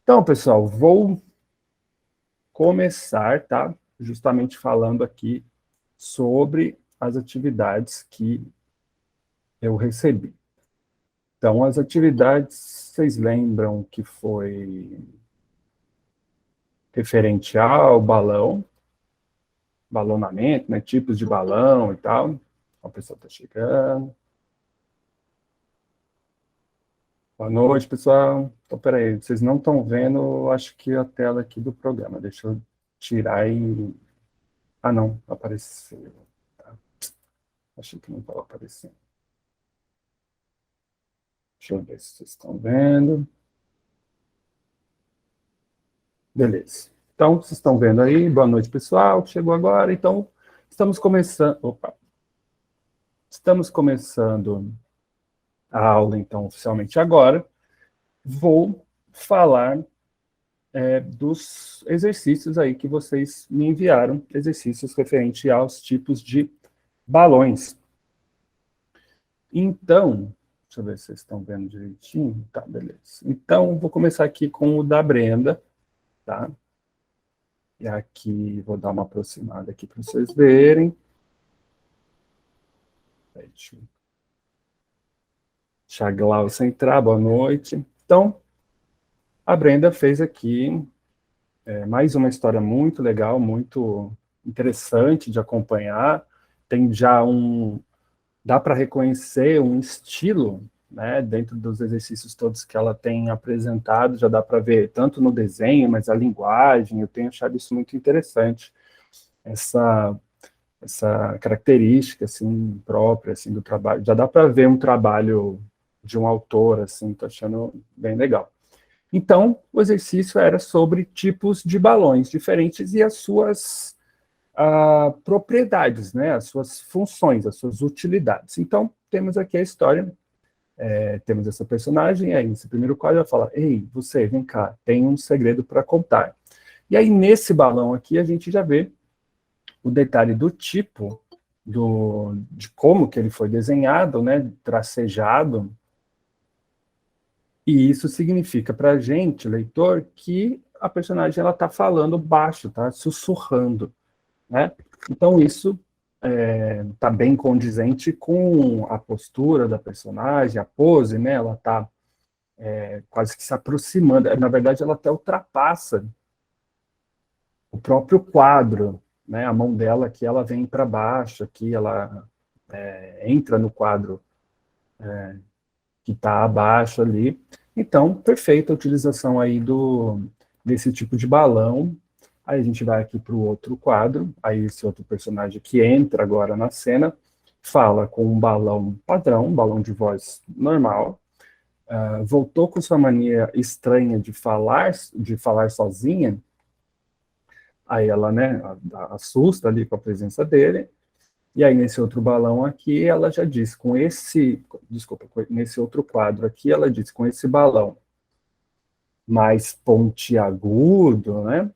Então, pessoal, vou começar, tá? Justamente falando aqui sobre as atividades que eu recebi. Então, as atividades, vocês lembram que foi referente ao balão, balonamento, né? Tipos de balão e tal. A pessoa está chegando. Boa noite, pessoal. Então, peraí, vocês não estão vendo, acho que a tela aqui do programa. Deixa eu tirar e... Ah, não, apareceu. Tá. Achei que não estava aparecendo. Deixa eu ver se vocês estão vendo. Beleza. Então, vocês estão vendo aí. Boa noite, pessoal, que chegou agora. Então, estamos começando... Opa! Estamos começando a aula, então, oficialmente agora. Vou falar dos exercícios aí que vocês me enviaram, exercícios referentes aos tipos de balões. Então, deixa eu ver se vocês estão vendo direitinho. Tá, beleza. Então, vou começar aqui com o da Brenda, tá? E aqui, vou dar uma aproximada aqui para vocês verem. Deixa a Glaucia entrar, boa noite. Então, a Brenda fez aqui mais uma história muito legal, muito interessante de acompanhar. Tem já dá para reconhecer um estilo, né, dentro dos exercícios todos que ela tem apresentado, já dá para ver tanto no desenho, mas a linguagem, eu tenho achado isso muito interessante, essa característica, assim, própria, assim, do trabalho, já dá para ver um trabalho de um autor, assim, tô achando bem legal. Então, o exercício era sobre tipos de balões diferentes e as suas propriedades, né, as suas funções, as suas utilidades. Então, temos aqui a história, temos essa personagem, aí nesse primeiro quadro ela fala, ei, você, vem cá, tem um segredo para contar. E aí, nesse balão aqui, a gente já vê o detalhe do tipo, de como que ele foi desenhado, né, tracejado, e isso significa para a gente, leitor, que a personagem está falando baixo, está sussurrando, né? Então isso está bem condizente com a postura da personagem, a pose, né? Ela está quase que se aproximando. Na verdade, ela até ultrapassa o próprio quadro, né? A mão dela aqui, ela vem para baixo, aqui ela entra no quadro que está abaixo ali. Então, perfeita a utilização aí desse tipo de balão. Aí a gente vai aqui para o outro quadro, aí esse outro personagem que entra agora na cena, fala com um balão padrão, um balão de voz normal, voltou com sua mania estranha de falar sozinha, aí ela, né, assusta ali com a presença dele, e aí nesse outro balão aqui, ela já diz, nesse outro quadro aqui, ela diz, com esse balão mais pontiagudo, né,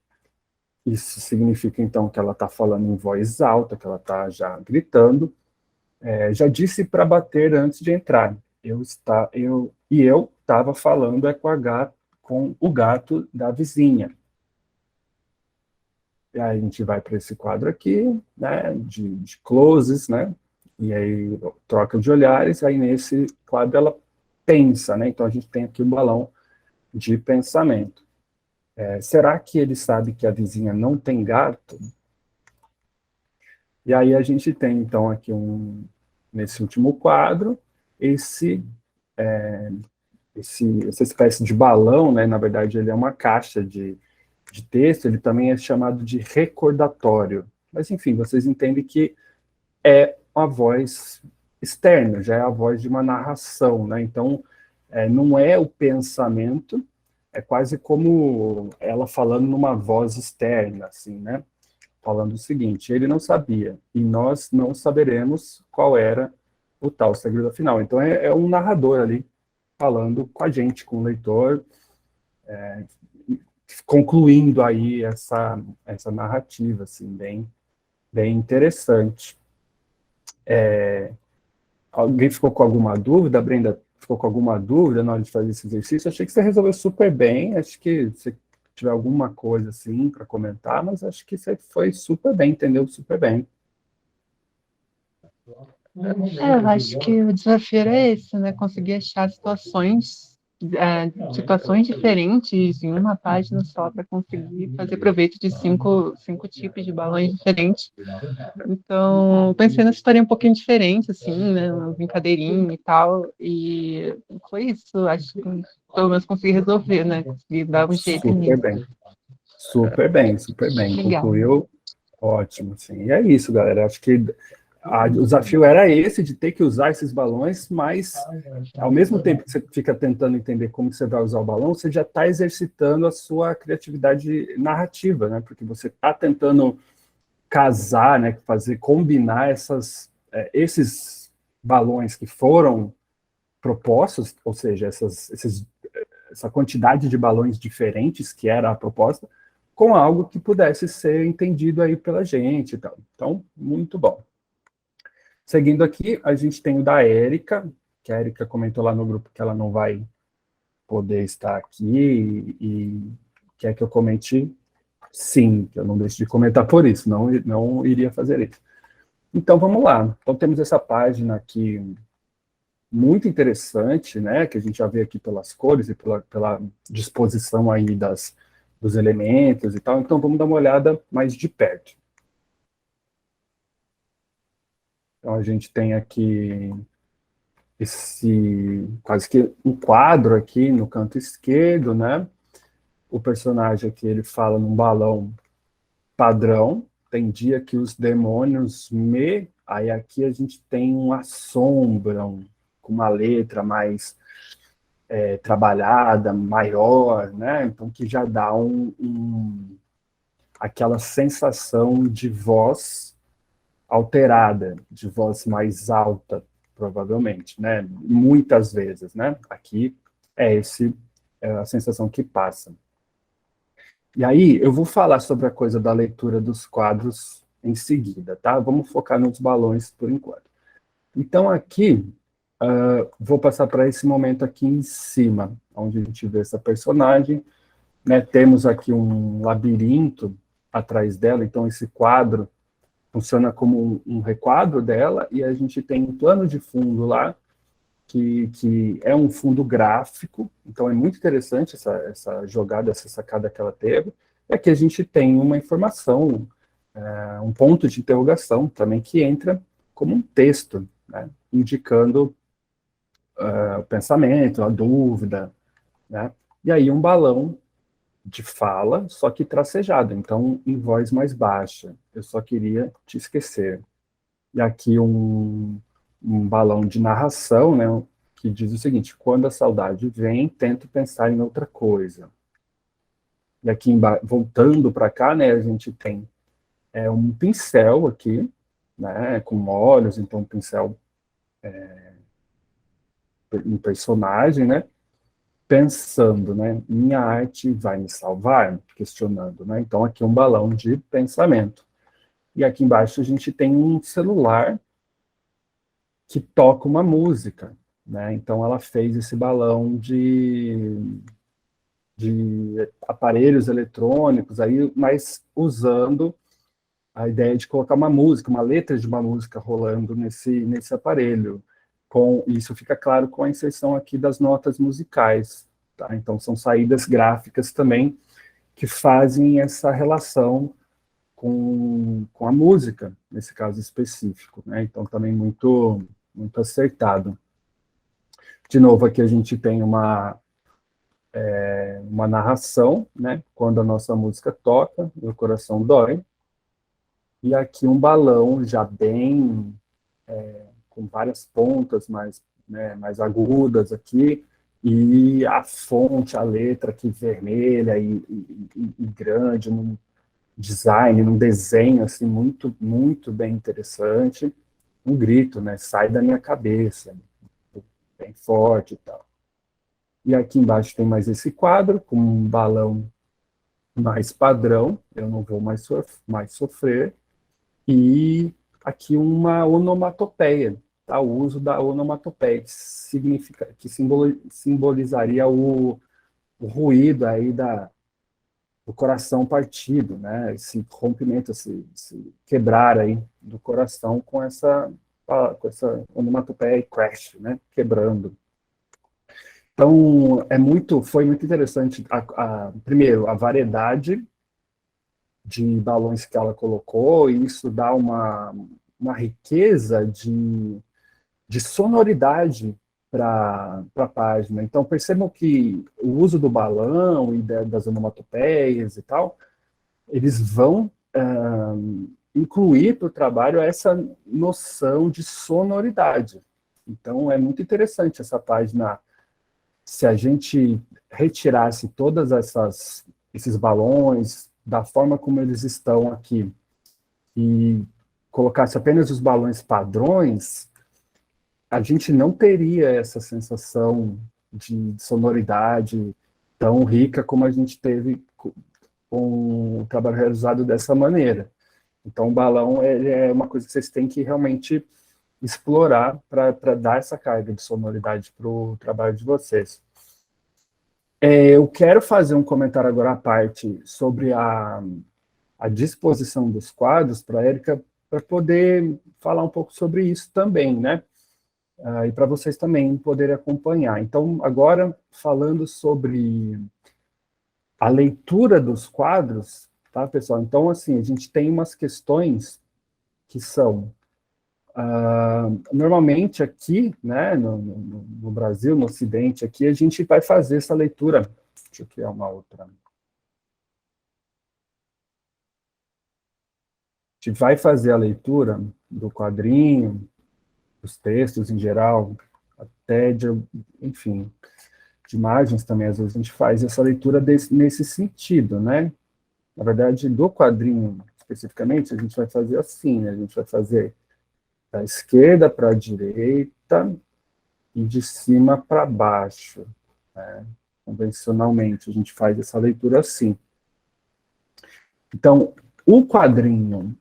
isso significa, então, que ela está falando em voz alta, que ela está já gritando. Já disse para bater antes de entrar. Eu estava falando com o gato da vizinha. E aí a gente vai para esse quadro aqui, né, de closes, né, e aí troca de olhares, aí nesse quadro ela pensa, né, então a gente tem aqui um balão de pensamento. Será que ele sabe que a vizinha não tem gato? E aí a gente tem, então, aqui nesse último quadro, essa espécie de balão, né? Na verdade, ele é uma caixa de texto, ele também é chamado de recordatório. Mas, enfim, vocês entendem que é uma voz externa, já é a voz de uma narração, né? Então, não é o pensamento, é quase como ela falando numa voz externa, assim, né? Falando o seguinte, ele não sabia, e nós não saberemos qual era o tal segredo final. Então é um narrador ali, falando com a gente, com o leitor, concluindo aí essa narrativa, assim, bem interessante. Alguém ficou com alguma dúvida, Brenda? ficou com alguma dúvida na hora de fazer esse exercício. Achei que você resolveu super bem. Acho que se tiver alguma coisa assim para comentar, mas acho que você foi super bem, entendeu super bem. Eu acho que o desafio era esse, né? Conseguir achar situações diferentes em uma página só para conseguir fazer proveito de cinco tipos de balões diferentes. Então, pensei nessa história um pouquinho diferente, assim, né? Uma brincadeirinha e tal. E foi isso. Acho que pelo menos consegui resolver, né? Consegui dar um jeito Super nisso. bem. Super bem, super bem. Legal. Concluiu ótimo, sim. E é isso, galera. Acho que o desafio era esse, de ter que usar esses balões, mas ao mesmo tempo que você fica tentando entender como você vai usar o balão, você já está exercitando a sua criatividade narrativa, né? Porque você está tentando casar, né? Fazer, combinar esses balões que foram propostos, ou seja, essa quantidade de balões diferentes que era a proposta, com algo que pudesse ser entendido aí pela gente e tal. Então, muito bom. Seguindo aqui, a gente tem o da Érica, que a Érica comentou lá no grupo que ela não vai poder estar aqui e quer que eu comente sim, que eu não deixo de comentar por isso, não iria fazer isso. Então, vamos lá. Então, temos essa página aqui muito interessante, né, que a gente já vê aqui pelas cores e pela disposição aí dos elementos e tal. Então, vamos dar uma olhada mais de perto. Então, a gente tem aqui esse quase que um quadro aqui no canto esquerdo, né? O personagem aqui, ele fala num balão padrão. Tem dia que os demônios me... Aí aqui a gente tem uma sombra, com uma letra mais trabalhada, maior, né? Então, que já dá aquela sensação de voz alterada, de voz mais alta, provavelmente, né? Muitas vezes, né? Aqui é a sensação que passa. E aí, eu vou falar sobre a coisa da leitura dos quadros em seguida, tá? Vamos focar nos balões por enquanto. Então, aqui, vou passar para esse momento aqui em cima, onde a gente vê essa personagem, né? Temos aqui um labirinto atrás dela, então esse quadro funciona como um requadro dela, e a gente tem um plano de fundo lá, que é um fundo gráfico, então é muito interessante essa jogada, essa sacada que ela teve. E aqui a gente tem uma informação, um ponto de interrogação também, que entra como um texto, né, indicando o pensamento, a dúvida, né? E aí um balão de fala, só que tracejado, então em voz mais baixa. Eu só queria te esquecer. E aqui um balão de narração, né, que diz o seguinte: quando a saudade vem, tento pensar em outra coisa. E aqui, voltando para cá, né, a gente tem um pincel aqui, né, com olhos, então um pincel um personagem, né, pensando, né, minha arte vai me salvar? Questionando, né, então aqui um balão de pensamento. E aqui embaixo a gente tem um celular que toca uma música, né, então ela fez esse balão de aparelhos eletrônicos, aí, mas usando a ideia de colocar uma música, uma letra de uma música rolando nesse aparelho. Isso fica claro com a inserção aqui das notas musicais. Tá? Então, são saídas gráficas também que fazem essa relação com a música, nesse caso específico. Né? Então, também muito, muito acertado. De novo, aqui a gente tem uma narração, né? Quando a nossa música toca, meu coração dói. E aqui um balão já bem com várias pontas mais agudas aqui, e a fonte, a letra aqui vermelha e grande, num design, num desenho assim muito, muito bem interessante. Um grito, né? Sai da minha cabeça, bem forte e tal. E aqui embaixo tem mais esse quadro, com um balão mais padrão, eu não vou mais sofrer, e aqui uma onomatopeia. tá? O uso da onomatopeia, que simbolizaria o ruído aí do coração partido, né? Esse rompimento, esse quebrar aí do coração com essa onomatopeia e crash, né? Quebrando. Então, foi muito interessante, primeiro, a variedade de balões que ela colocou, e isso dá uma riqueza de sonoridade para a página. Então, percebam que o uso do balão e das onomatopeias e tal, eles vão incluir para o trabalho essa noção de sonoridade. Então, é muito interessante essa página. Se a gente retirasse esses balões da forma como eles estão aqui e colocasse apenas os balões padrões, a gente não teria essa sensação de sonoridade tão rica como a gente teve com o trabalho realizado dessa maneira. Então, o balão é uma coisa que vocês têm que realmente explorar para dar essa carga de sonoridade para o trabalho de vocês. Eu quero fazer um comentário agora à parte sobre a disposição dos quadros para a Érica, para poder falar um pouco sobre isso também, né? E para vocês também poderem acompanhar. Então, agora, falando sobre a leitura dos quadros, tá, pessoal? Então, assim, a gente tem umas questões que são, normalmente aqui, né, no Brasil, no Ocidente, aqui, a gente vai fazer essa leitura. Deixa eu criar uma outra. A gente vai fazer a leitura do quadrinho, dos textos em geral, até enfim, de imagens também, às vezes a gente faz essa leitura nesse sentido, né? Na verdade, do quadrinho, especificamente, a gente vai fazer assim, né? A gente vai fazer da esquerda para a direita e de cima para baixo, né? Convencionalmente, a gente faz essa leitura assim. Então, o quadrinho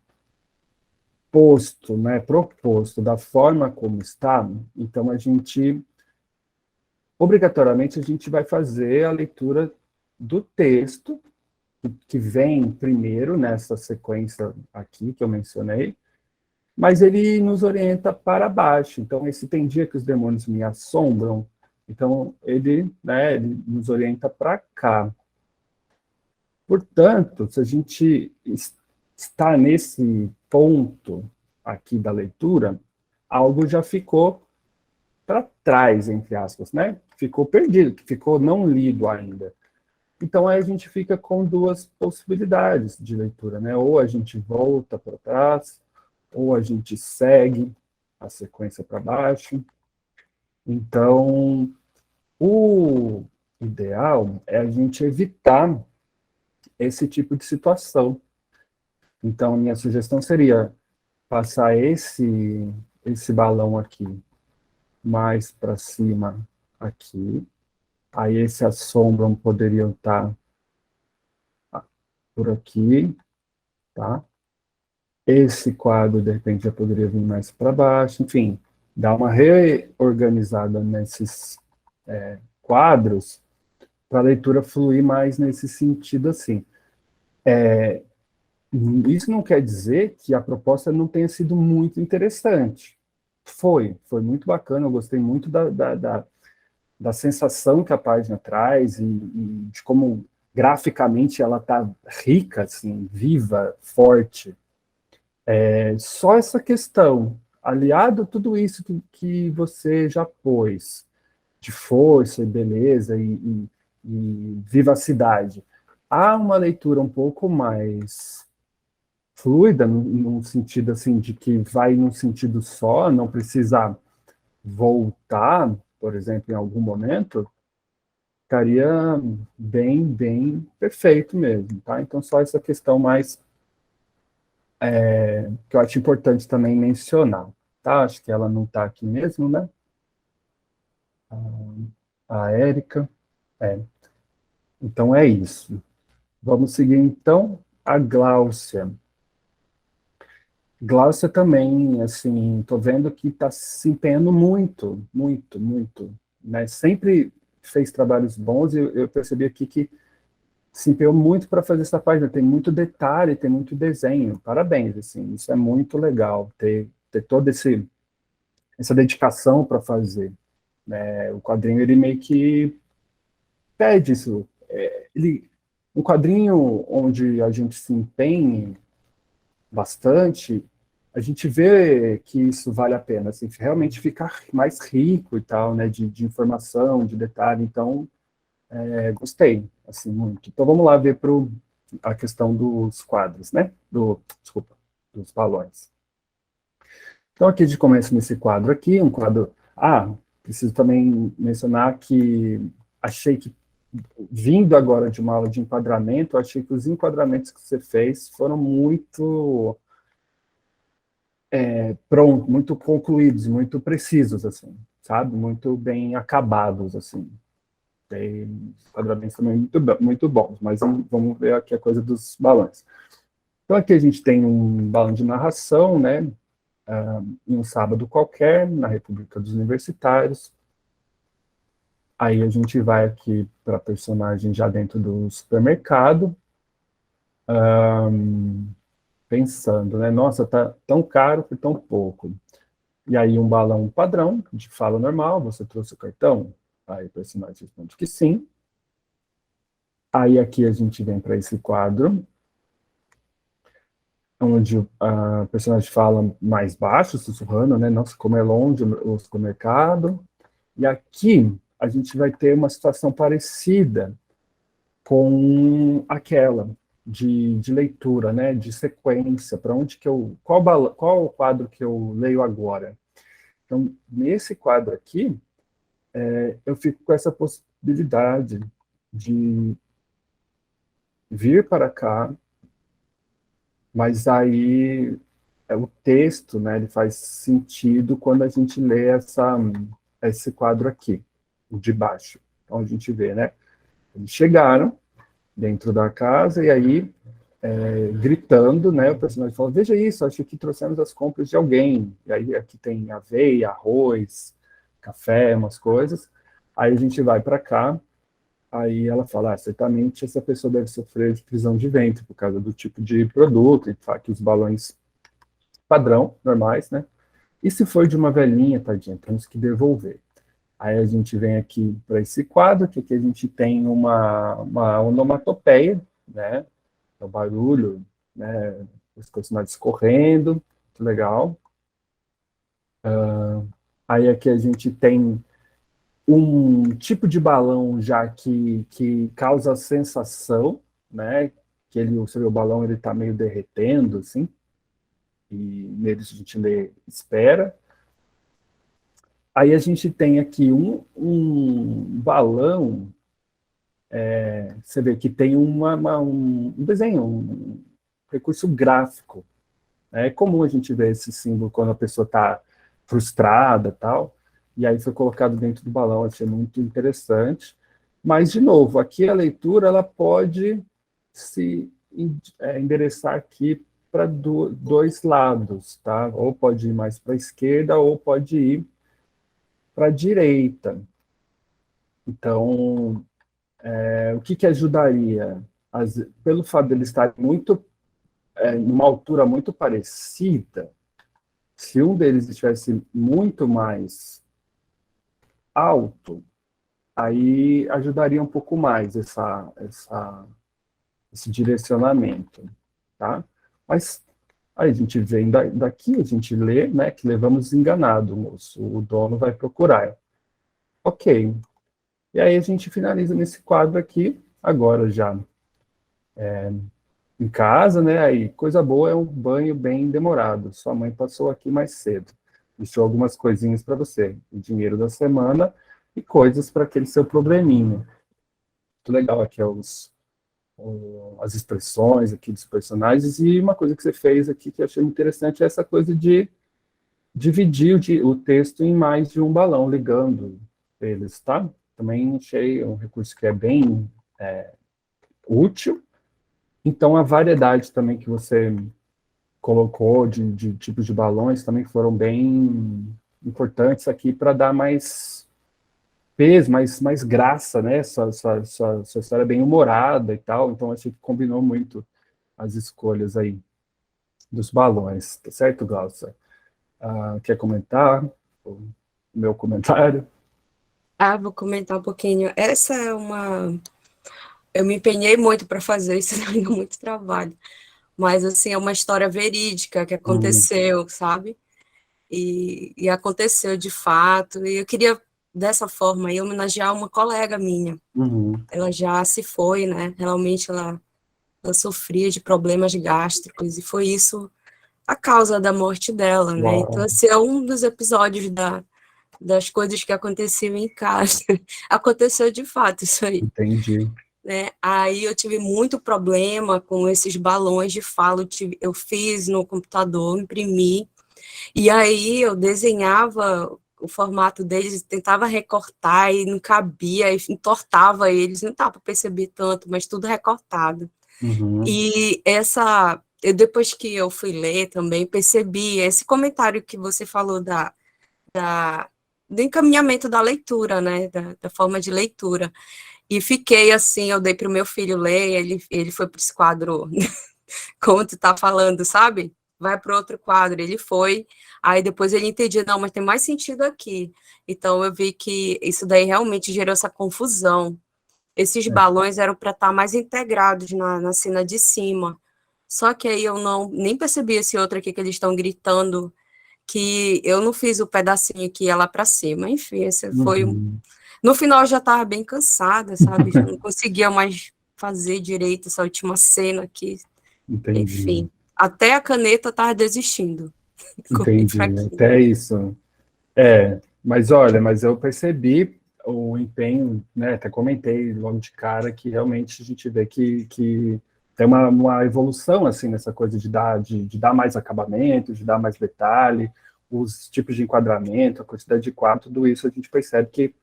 posto, né, proposto da forma como está, então obrigatoriamente, a gente vai fazer a leitura do texto, que vem primeiro nessa sequência aqui que eu mencionei, mas ele nos orienta para baixo. Então, esse tem dia que os demônios me assombram, então ele nos orienta para cá. Portanto, se a gente está nesse ponto aqui da leitura, algo já ficou para trás, entre aspas, né? Ficou perdido, ficou não lido ainda. Então, aí a gente fica com duas possibilidades de leitura, né? Ou a gente volta para trás, ou a gente segue a sequência para baixo. Então, o ideal é a gente evitar esse tipo de situação. Então, minha sugestão seria passar esse balão aqui mais para cima aqui. Aí esse assombram poderiam estar por aqui, tá? Esse quadro, de repente, já poderia vir mais para baixo. Enfim, dar uma reorganizada nesses quadros para a leitura fluir mais nesse sentido assim. Isso não quer dizer que a proposta não tenha sido muito interessante. Foi muito bacana, eu gostei muito da sensação que a página traz e de como graficamente ela está rica, assim, viva, forte. Só essa questão, aliado a tudo isso que você já pôs, de força e beleza e vivacidade, há uma leitura um pouco mais fluida, num sentido assim, de que vai num sentido só, não precisa voltar, por exemplo, em algum momento, ficaria bem, bem perfeito mesmo, tá? Então, só essa questão mais que eu acho importante também mencionar, tá? Acho que ela não está aqui mesmo, né? A Érica. Então, é isso. Vamos seguir, então, a Gláucia. Glaucia também, assim, tô vendo que está se empenhando muito, muito, muito, né? Sempre fez trabalhos bons e eu percebi aqui que se empenhou muito para fazer essa página. Tem muito detalhe, tem muito desenho. Parabéns, assim, isso é muito legal, ter toda essa dedicação para fazer. O quadrinho, ele meio que pede isso. Um quadrinho onde a gente se empenhe bastante, a gente vê que isso vale a pena, assim, realmente ficar mais rico e tal, né, de informação, de detalhe. Então, gostei, assim, muito. Então, vamos lá ver a questão dos quadros, né, desculpa, dos balões. Então, aqui de começo nesse quadro aqui, um quadro... preciso também mencionar que achei que, vindo agora de uma aula de enquadramento, achei que os enquadramentos que você fez foram muito pronto, muito concluídos, muito precisos, assim, sabe? Muito bem acabados, assim. Tem quadramentos também muito bons, mas vamos ver aqui a coisa dos balões. Então aqui a gente tem um balão de narração, né? Em um sábado qualquer, na República dos Universitários. Aí a gente vai aqui para a personagem já dentro do supermercado, pensando, né? Nossa, tá tão caro por tão pouco. E aí um balão padrão, de fala normal, você trouxe o cartão? Aí o personagem responde que sim. Aí aqui a gente vem para esse quadro, onde a personagem fala mais baixo, sussurrando, né? Nossa, como é longe o supermercado. E aqui a gente vai ter uma situação parecida com aquela de leitura, né? De sequência, para onde que eu... Qual o quadro que eu leio agora? Então, nesse quadro aqui, eu fico com essa possibilidade de vir para cá, mas aí o texto, né, ele faz sentido quando a gente lê esse quadro aqui, o de baixo. Então a gente vê, né, eles chegaram dentro da casa e aí, gritando, né, o personagem fala, veja isso, acho que trouxemos as compras de alguém. E aí aqui tem aveia, arroz, café, umas coisas. Aí a gente vai para cá, aí ela fala, certamente essa pessoa deve sofrer de prisão de ventre por causa do tipo de produto, e fala que os balões padrão, normais, né? E se for de uma velhinha, tadinha, temos que devolver. Aí a gente vem aqui para esse quadro, que aqui a gente tem uma onomatopeia, né? É o barulho, né? Os personagens correndo, muito legal. Aí aqui a gente tem um tipo de balão já que causa sensação, né? Que você vê o balão, ele está meio derretendo, assim, e neles a gente espera. Aí a gente tem aqui um balão, você vê que tem um desenho, um recurso gráfico. É comum a gente ver esse símbolo quando a pessoa está frustrada, tal, e aí foi colocado dentro do balão, achei muito interessante. Mas, de novo, aqui a leitura ela pode se endereçar aqui para dois lados, tá? Ou pode ir mais para a esquerda, ou pode ir para a direita. Então, o que ajudaria? Pelo fato de eles estarem numa altura muito parecida, se um deles estivesse muito mais alto, aí ajudaria um pouco mais esse direcionamento, tá? Mas aí a gente vem daqui, a gente lê, né, que levamos enganado, moço, o dono vai procurar. Ok. E aí a gente finaliza nesse quadro aqui, agora já em casa, né? Aí, coisa boa é um banho bem demorado. Sua mãe passou aqui mais cedo. Deixou algumas coisinhas para você. O dinheiro da semana e coisas para aquele seu probleminha. Muito legal aqui as expressões aqui dos personagens. E uma coisa que você fez aqui que eu achei interessante é essa coisa de dividir o texto em mais de um balão, ligando eles, tá? Também achei um recurso que é bem útil. Então, a variedade também que você colocou de tipos de balões também que foram bem importantes aqui para dar mais peso, mais graça, né? Sua história é bem humorada e tal, então acho que combinou muito as escolhas aí dos balões, tá certo, Glaucia? Quer comentar o meu comentário? Vou comentar um pouquinho. Essa é uma. Eu me empenhei muito para fazer isso, deu muito trabalho. Mas, assim, é uma história verídica que aconteceu, sabe? E aconteceu de fato. E eu queria, dessa forma, aí, homenagear uma colega minha. Ela já se foi, né? Realmente ela sofria de problemas gástricos, e foi isso a causa da morte dela, né? Uau. Então, esse é um dos episódios das coisas que aconteciam em casa. Aconteceu de fato isso aí. Entendi. Né? Aí eu tive muito problema com esses balões de fala, eu fiz no computador, imprimi, e aí eu desenhava o formato deles, tentava recortar e não cabia, e entortava eles, não dá para perceber tanto, mas tudo recortado. E depois que eu fui ler também, percebi esse comentário que você falou do encaminhamento da leitura, né, da forma de leitura. E fiquei assim, eu dei para o meu filho ler, ele foi para esse quadro, como tu tá falando, sabe? Vai para outro quadro, ele foi, aí depois ele entendia, não, mas tem mais sentido aqui. Então eu vi que isso daí realmente gerou essa confusão. Esses balões eram para estar mais integrados na cena de cima. Só que aí eu nem percebi esse outro aqui que eles estão gritando, que eu não fiz o pedacinho que ia lá para cima. Enfim, esse foi No final eu já estava bem cansada, sabe? Já não conseguia mais fazer direito essa última cena aqui. Entendi. Enfim, até a caneta estava desistindo. Entendi, até isso. Mas olha, mas eu percebi o empenho, né? Até comentei logo de cara que realmente a gente vê que tem uma evolução assim nessa coisa de dar mais acabamento, de dar mais detalhe, os tipos de enquadramento, a quantidade de quadro, tudo isso a gente percebe que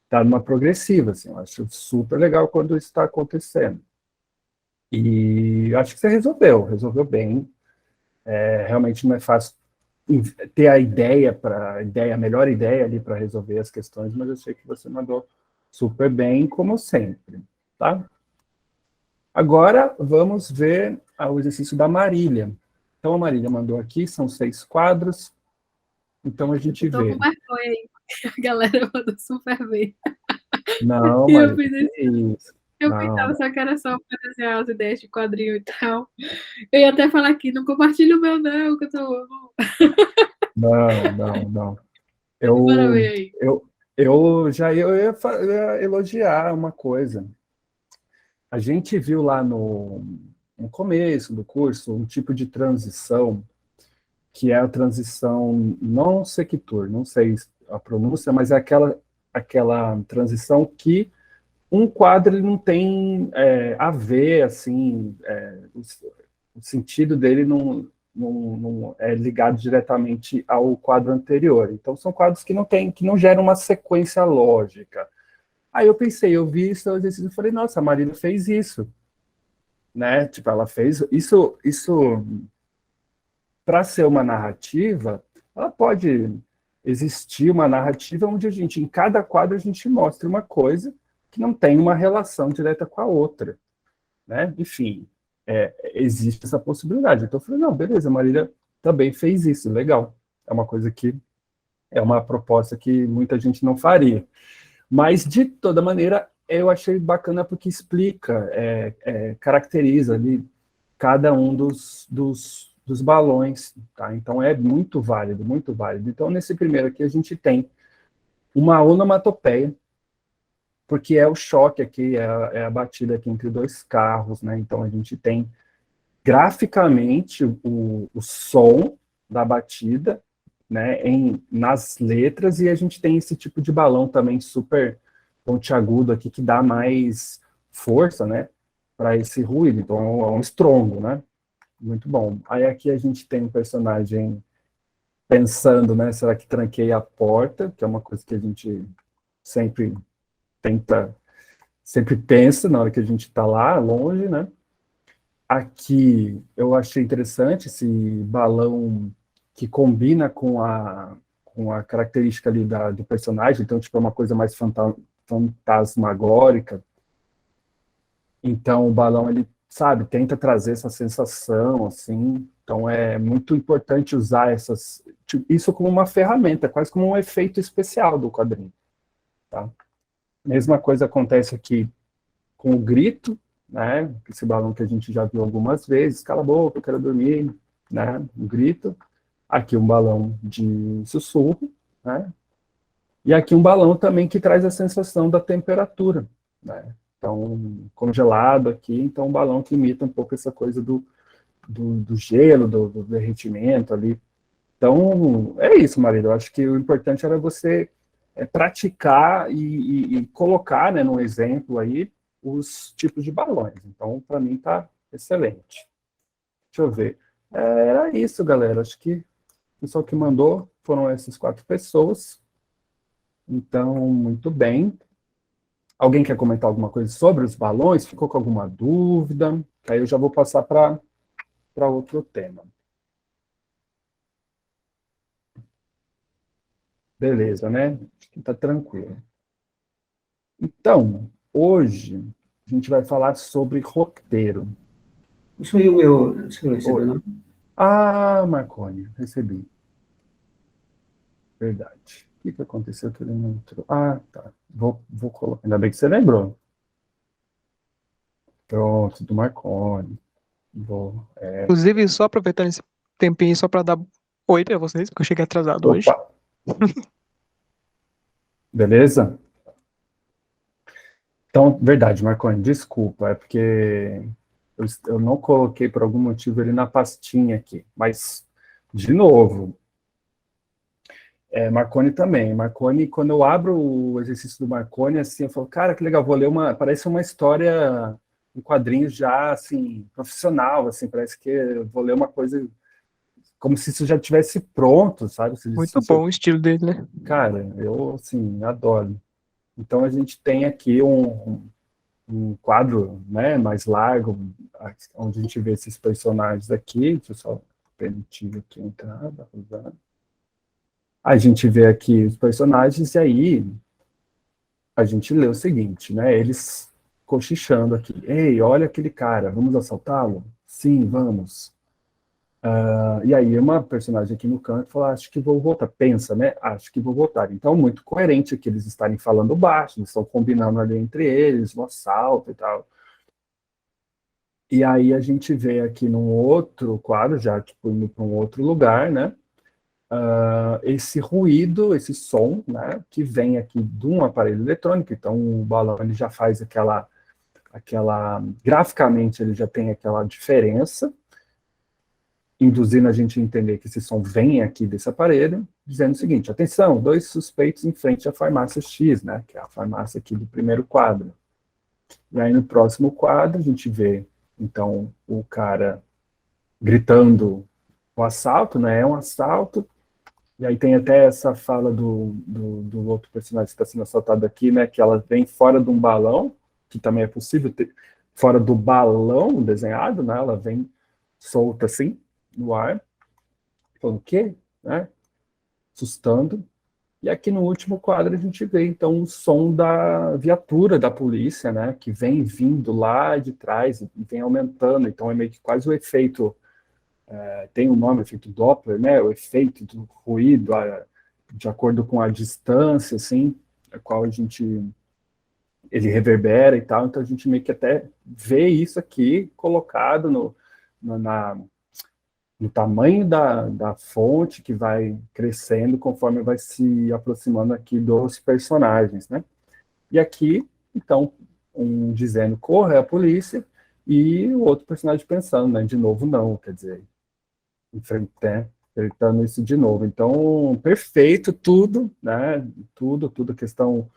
está numa progressiva, assim. Eu acho super legal quando isso está acontecendo. E acho que você resolveu bem. Realmente não é fácil ter a melhor ideia ali para resolver as questões, mas eu sei que você mandou super bem, como sempre, tá? Agora, vamos ver o exercício da Marília. Então, a Marília mandou aqui, são 6 quadros, então a gente vê. Com vergonha aí, a galera mandou super bem. Não, eu Marília, fiz isso. Eu pensava só que era só para desenhar as ideias de quadrinho e tal. Eu ia até falar aqui, não compartilha o meu não, que eu tô... Não. Eu ia elogiar uma coisa. A gente viu lá no começo do curso um tipo de transição, que é a transição non sequitur, não sei a pronúncia, mas é aquela transição que um quadro ele não tem a ver, assim, o sentido dele não é ligado diretamente ao quadro anterior. Então, são quadros que não geram uma sequência lógica. Aí eu pensei, eu vi isso, eu falei, nossa, a Marília fez isso, né? Tipo, ela fez isso para ser uma narrativa, ela pode existir uma narrativa onde em cada quadro, a gente mostra uma coisa que não tem uma relação direta com a outra, né? Enfim, existe essa possibilidade. Então eu falei, não, beleza, a Marília também fez isso, legal. É uma coisa que é uma proposta que muita gente não faria. Mas, de toda maneira, eu achei bacana porque explica, caracteriza ali cada um dos balões, tá? Então, é muito válido, muito válido. Então, nesse primeiro aqui, a gente tem uma onomatopeia, porque é o choque aqui, é a batida aqui entre dois carros, né? Então, a gente tem graficamente o som da batida, né, nas letras, e a gente tem esse tipo de balão também super pontiagudo aqui, que dá mais força, né, para esse ruído. Então, é um estrondo, né? Muito bom. Aí aqui a gente tem um personagem pensando, né, será que tranquei a porta? Que é uma coisa que a gente sempre sempre pensa na hora que a gente está lá, longe, né? Aqui eu achei interessante esse balão que combina com a característica ali do personagem, então, tipo, é uma coisa mais fantasmagórica. Então, o balão, ele, sabe, tenta trazer essa sensação, assim. Então, é muito importante usar isso como uma ferramenta, quase como um efeito especial do quadrinho, tá? Mesma coisa acontece aqui com o grito, né? Esse balão que a gente já viu algumas vezes, cala a boca, eu quero dormir, né? Um grito. Aqui um balão de sussurro, né? E aqui um balão também que traz a sensação da temperatura, né? Então, congelado aqui, então um balão que imita um pouco essa coisa do gelo, do derretimento ali. Então, é isso, marido. Eu acho que o importante era você praticar e colocar, né, num exemplo aí, os tipos de balões. Então, para mim, tá excelente. Deixa eu ver. Era isso, galera. Acho que o pessoal que mandou foram essas 4 pessoas. Então, muito bem. Alguém quer comentar alguma coisa sobre os balões? Ficou com alguma dúvida? Aí eu já vou passar para outro tema. Beleza, né? Acho que está tranquilo. Então, hoje, a gente vai falar sobre roteiro. Deixa eu ir o meu. Deixa eu receber, não? Ah, Marconi, recebi. Verdade. O que aconteceu que ele não entrou? Ah, tá. Vou colocar. Ainda bem que você lembrou. Pronto, do Marconi. Inclusive, só aproveitando esse tempinho só para dar oi para vocês, porque eu cheguei atrasado hoje. Opa! Beleza? Então, verdade, Marconi, desculpa, é porque eu não coloquei por algum motivo ele na pastinha aqui. Mas, de novo, Marconi também. Marconi, quando eu abro o exercício do Marconi, assim, eu falo, cara, que legal, vou ler parece uma história em quadrinhos já, assim, profissional, assim, parece que eu vou ler uma coisa como se isso já tivesse pronto, sabe? Muito bom o estilo dele, né? Cara, eu, assim, adoro. Então, a gente tem aqui um quadro, né, mais largo, onde a gente vê esses personagens aqui. Deixa eu só permitir aqui a entrada. A gente vê aqui os personagens e aí a gente lê o seguinte, né, eles cochichando aqui. Ei, olha aquele cara, vamos assaltá-lo? Sim, vamos. E aí uma personagem aqui no canto fala, acho que vou voltar. Pensa, né? Acho que vou voltar. Então, muito coerente que eles estarem falando baixo, eles estão combinando ali entre eles, no assalto e tal. E aí a gente vê aqui num outro quadro, já tipo indo para um outro lugar, né? Esse ruído, esse som, né? Que vem aqui de um aparelho eletrônico. Então, o balão ele já faz aquela graficamente ele já tem aquela diferença, induzindo a gente a entender que esse som vem aqui desse aparelho, dizendo o seguinte, atenção, 2 suspeitos em frente à farmácia X, né, que é a farmácia aqui do primeiro quadro. E aí no próximo quadro a gente vê, então, o cara gritando o assalto, né, é um assalto, e aí tem até essa fala do outro personagem que está sendo assaltado aqui, né, que ela vem fora de um balão, que também é possível ter, fora do balão desenhado, né, ela vem solta assim, no ar, falando o quê? Né? Assustando. E aqui no último quadro a gente vê, então, o som da viatura da polícia, né? Que vem vindo lá de trás e vem aumentando. Então, é meio que quase o efeito, tem um nome, efeito Doppler, né? O efeito do ruído, de acordo com a distância, assim, a qual ele reverbera e tal. Então, a gente meio que até vê isso aqui colocado no tamanho da fonte que vai crescendo conforme vai se aproximando aqui dos personagens, né? E aqui, então, um dizendo, corre a polícia, e o outro personagem pensando, né? De novo, não, quer dizer, enfrentando isso de novo. Então, perfeito, tudo, né? Tudo, questão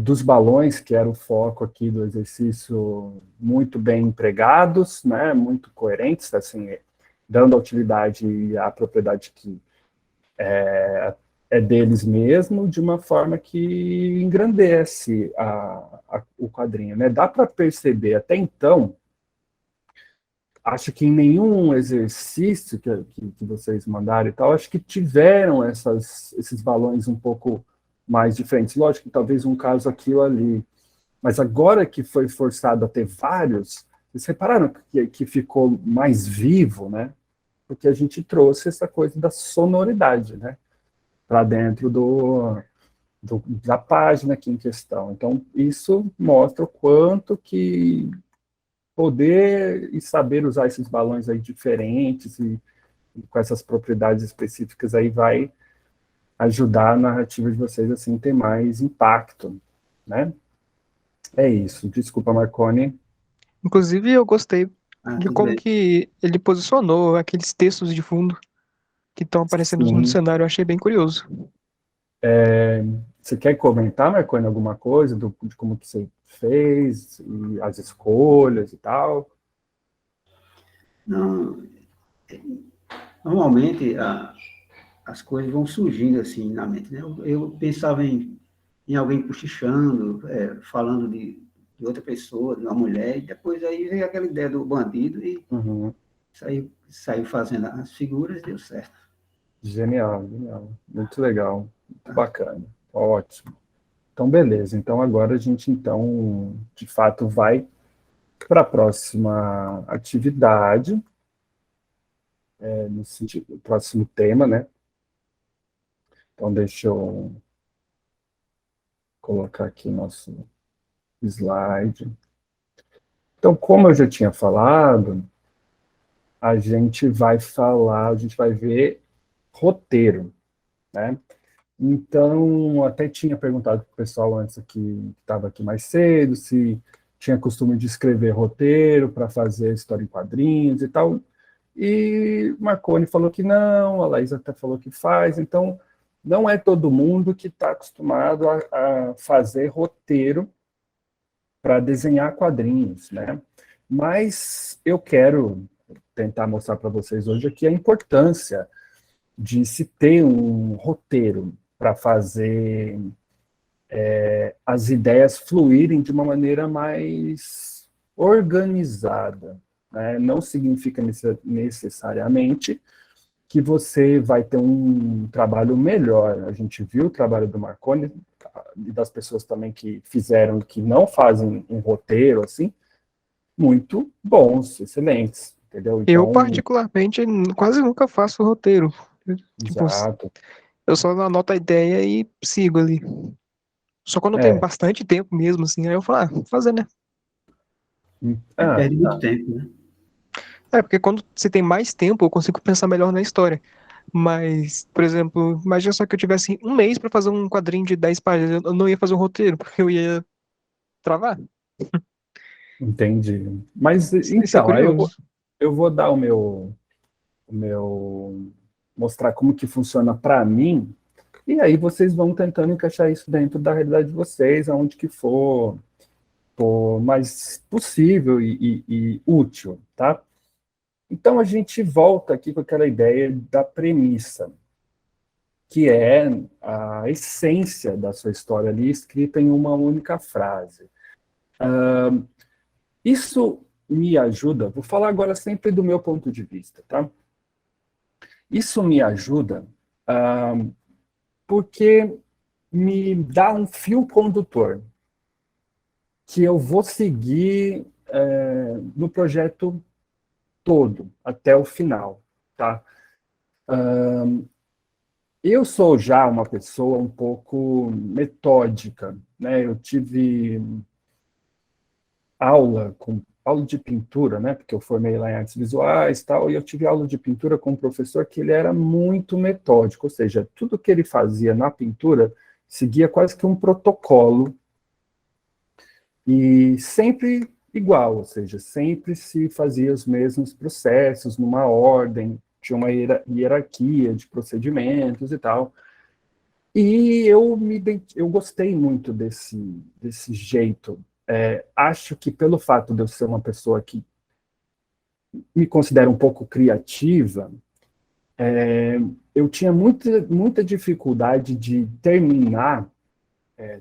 dos balões, que era o foco aqui do exercício, muito bem empregados, né? Muito coerentes, assim, dando a utilidade e a propriedade que é deles mesmo, de uma forma que engrandece o quadrinho, né? Dá para perceber, até então, acho que em nenhum exercício que vocês mandaram e tal, acho que tiveram esses balões um pouco mais diferentes. Lógico que talvez um caso aqui ou ali, mas agora que foi forçado a ter vários, vocês repararam que ficou mais vivo, né? Porque a gente trouxe essa coisa da sonoridade, né? Para dentro da página aqui em questão. Então, isso mostra o quanto que poder e saber usar esses balões aí diferentes e com essas propriedades específicas aí vai ajudar a narrativa de vocês assim ter mais impacto, né? É isso. Desculpa, Marconi. Inclusive, eu gostei de Tudo como bem. que ele posicionou aqueles textos de fundo que estão aparecendo no Sim. cenário. Eu achei bem curioso. Você quer comentar, Marconi, alguma coisa de como que você fez e as escolhas e tal? Não, normalmente as coisas vão surgindo assim na mente, né? Eu pensava em alguém cochichando, falando de outra pessoa, de uma mulher, e depois aí veio aquela ideia do bandido e Uhum. saiu fazendo as figuras e deu certo. Genial, genial. Muito legal, muito bacana. Ótimo. Então, beleza. Então, agora a gente, então, de fato, vai para a próxima atividade, no sentido, o próximo tema, né? Então, deixa eu colocar aqui nosso slide. Então, como eu já tinha falado, a gente vai ver roteiro, né? Então, até tinha perguntado para o pessoal antes aqui, que estava aqui mais cedo, se tinha costume de escrever roteiro para fazer história em quadrinhos e tal. E Marconi falou que não, a Laís até falou que faz, então não é todo mundo que está acostumado a fazer roteiro para desenhar quadrinhos, né? Mas eu quero tentar mostrar para vocês hoje aqui a importância de se ter um roteiro para fazer as ideias fluírem de uma maneira mais organizada, né? Não significa necessariamente que você vai ter um trabalho melhor. A gente viu o trabalho do Marconi e das pessoas também que fizeram, que não fazem um roteiro assim, muito bons, excelentes, entendeu? Eu, Então, particularmente, quase nunca faço roteiro. Tipo, exato. eu só anoto a ideia e sigo ali. Só quando eu tenho É, bastante tempo mesmo, assim, aí eu falo, vou fazer, né? Perde muito tá. tempo, né? Porque quando você tem mais tempo, eu consigo pensar melhor na história. Mas, por exemplo, imagina só que eu tivesse um mês pra fazer um quadrinho de 10 páginas, eu não ia fazer um roteiro, porque eu ia travar. Entendi. Mas Isso é então, aí curioso. eu vou dar o meu mostrar como que funciona para mim, e aí vocês vão tentando encaixar isso dentro da realidade de vocês, aonde que for mais possível e útil, tá? Então a gente volta aqui com aquela ideia da premissa, que é a essência da sua história ali escrita em uma única frase. Isso me ajuda, vou falar agora sempre do meu ponto de vista, tá? Isso me ajuda porque me dá um fio condutor que eu vou seguir no projeto todo, até o final, tá? Eu sou já uma pessoa um pouco metódica, né? Eu tive aula de pintura, né? Porque eu formei lá em artes visuais e tal, e eu tive aula de pintura com um professor que ele era muito metódico, ou seja, tudo que ele fazia na pintura seguia quase que um protocolo e sempre igual, ou seja, sempre se fazia os mesmos processos numa ordem, tinha uma hierarquia de procedimentos e tal. E eu gostei muito desse jeito. Acho que pelo fato de eu ser uma pessoa que me considero um pouco criativa, eu tinha muita dificuldade de terminar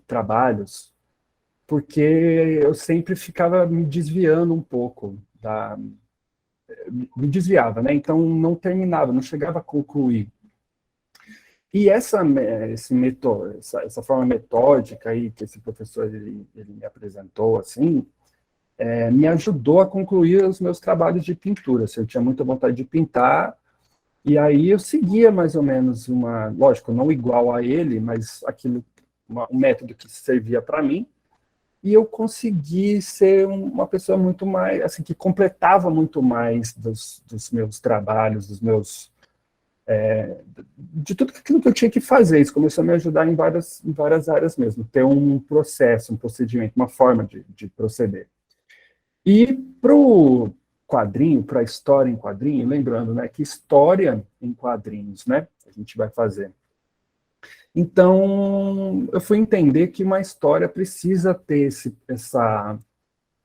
trabalhos, porque eu sempre ficava me desviando um pouco me desviava, né? Então não terminava, não chegava a concluir. E essa forma metódica aí que esse professor ele me apresentou, assim, me ajudou a concluir os meus trabalhos de pintura. Assim, eu tinha muita vontade de pintar, e aí eu seguia mais ou menos lógico, não igual a ele, mas um método que servia para mim, e eu consegui ser uma pessoa muito mais, assim, que completava muito mais dos meus trabalhos, de tudo aquilo que eu tinha que fazer. Isso começou a me ajudar em várias áreas mesmo, ter um processo, um procedimento, uma forma de proceder. E para o quadrinho, para a história em quadrinho, lembrando, né, que história em quadrinhos, né, a gente vai fazer. Então, eu fui entender que uma história precisa ter essa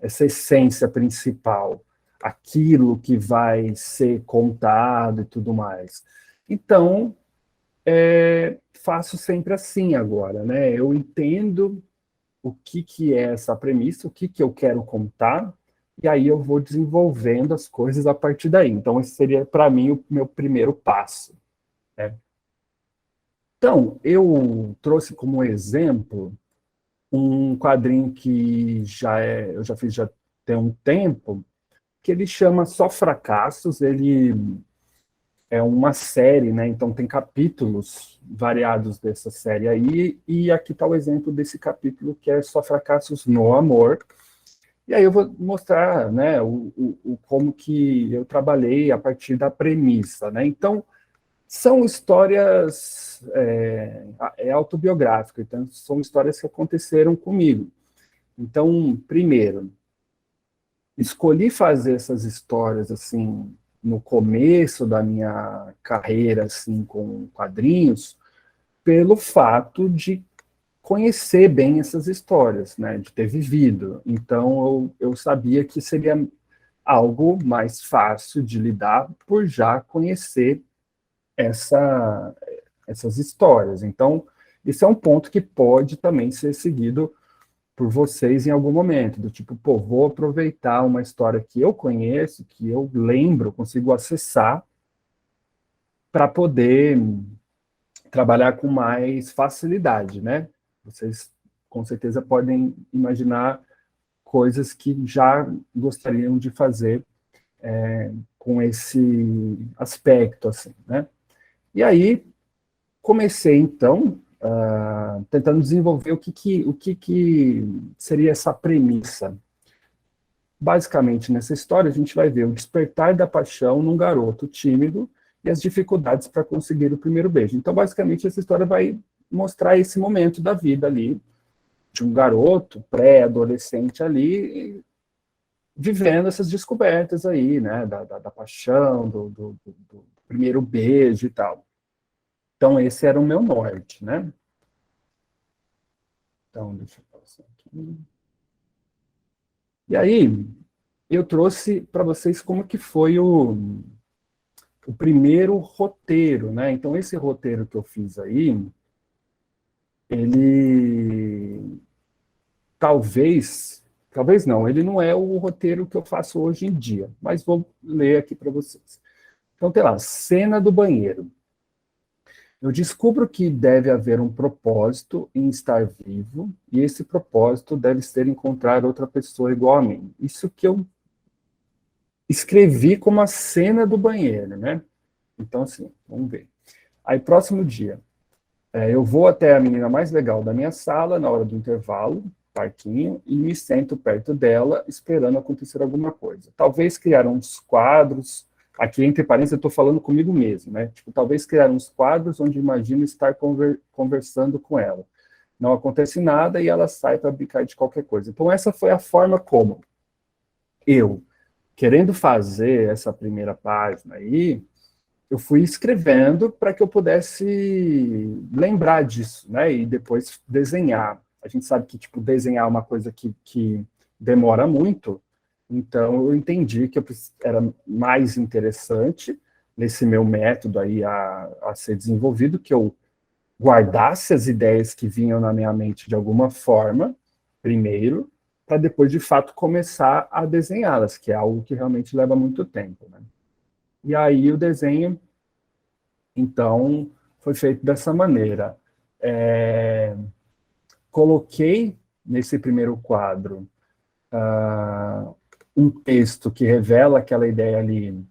essência principal, aquilo que vai ser contado e tudo mais. Então, faço sempre assim agora, né? Eu entendo o que é essa premissa, o que eu quero contar, e aí eu vou desenvolvendo as coisas a partir daí. Então, esse seria, para mim, o meu primeiro passo, né? Então, eu trouxe como exemplo um quadrinho que eu já fiz já tem um tempo, que ele chama Só Fracassos. Ele é uma série, né? Então tem capítulos variados dessa série aí, e aqui está o exemplo desse capítulo, que é Só Fracassos no Amor. E aí eu vou mostrar, né, como que eu trabalhei a partir da premissa, né? Então, são histórias autobiográficas, então são histórias que aconteceram comigo. Então, primeiro, escolhi fazer essas histórias assim no começo da minha carreira assim com quadrinhos, pelo fato de conhecer bem essas histórias, né, de ter vivido. Então, eu sabia que seria algo mais fácil de lidar por já conhecer essas histórias. Então, isso é um ponto que pode também ser seguido por vocês em algum momento, do tipo, pô, vou aproveitar uma história que eu conheço, que eu lembro, consigo acessar, para poder trabalhar com mais facilidade, né? Vocês, com certeza, podem imaginar coisas que já gostariam de fazer com esse aspecto, assim, né? E aí, comecei, então, tentando desenvolver o que seria essa premissa. Basicamente, nessa história, a gente vai ver o despertar da paixão num garoto tímido e as dificuldades para conseguir o primeiro beijo. Então, basicamente, essa história vai mostrar esse momento da vida ali, de um garoto pré-adolescente ali, vivendo essas descobertas aí, né, da paixão, do primeiro beijo e tal. Então, esse era o meu norte, né? Então, deixa eu passar aqui. E aí, eu trouxe para vocês como que foi o primeiro roteiro, né? Então, esse roteiro que eu fiz aí, ele talvez não, ele não é o roteiro que eu faço hoje em dia, mas vou ler aqui para vocês. Então, tem lá, cena do banheiro. Eu descubro que deve haver um propósito em estar vivo, e esse propósito deve ser encontrar outra pessoa igual a mim. Isso que eu escrevi como a cena do banheiro, né? Então, assim, vamos ver. Aí, próximo dia, eu vou até a menina mais legal da minha sala, na hora do intervalo, parquinho, e me sento perto dela, esperando acontecer alguma coisa. Talvez criar uns quadros. Aqui, entre parênteses, eu estou falando comigo mesmo, né? Tipo, talvez criar uns quadros onde imagino estar conversando com ela. Não acontece nada e ela sai para brincar de qualquer coisa. Então, essa foi a forma como eu, querendo fazer essa primeira página aí, eu fui escrevendo para que eu pudesse lembrar disso, né? E depois desenhar. A gente sabe que, tipo, desenhar é uma coisa que demora muito. Então, eu entendi que era mais interessante nesse meu método aí a ser desenvolvido, que eu guardasse as ideias que vinham na minha mente de alguma forma, primeiro, para depois, de fato, começar a desenhá-las, que é algo que realmente leva muito tempo, né? E aí o desenho, então, foi feito dessa maneira. Coloquei nesse primeiro quadro um texto que revela aquela ideia ali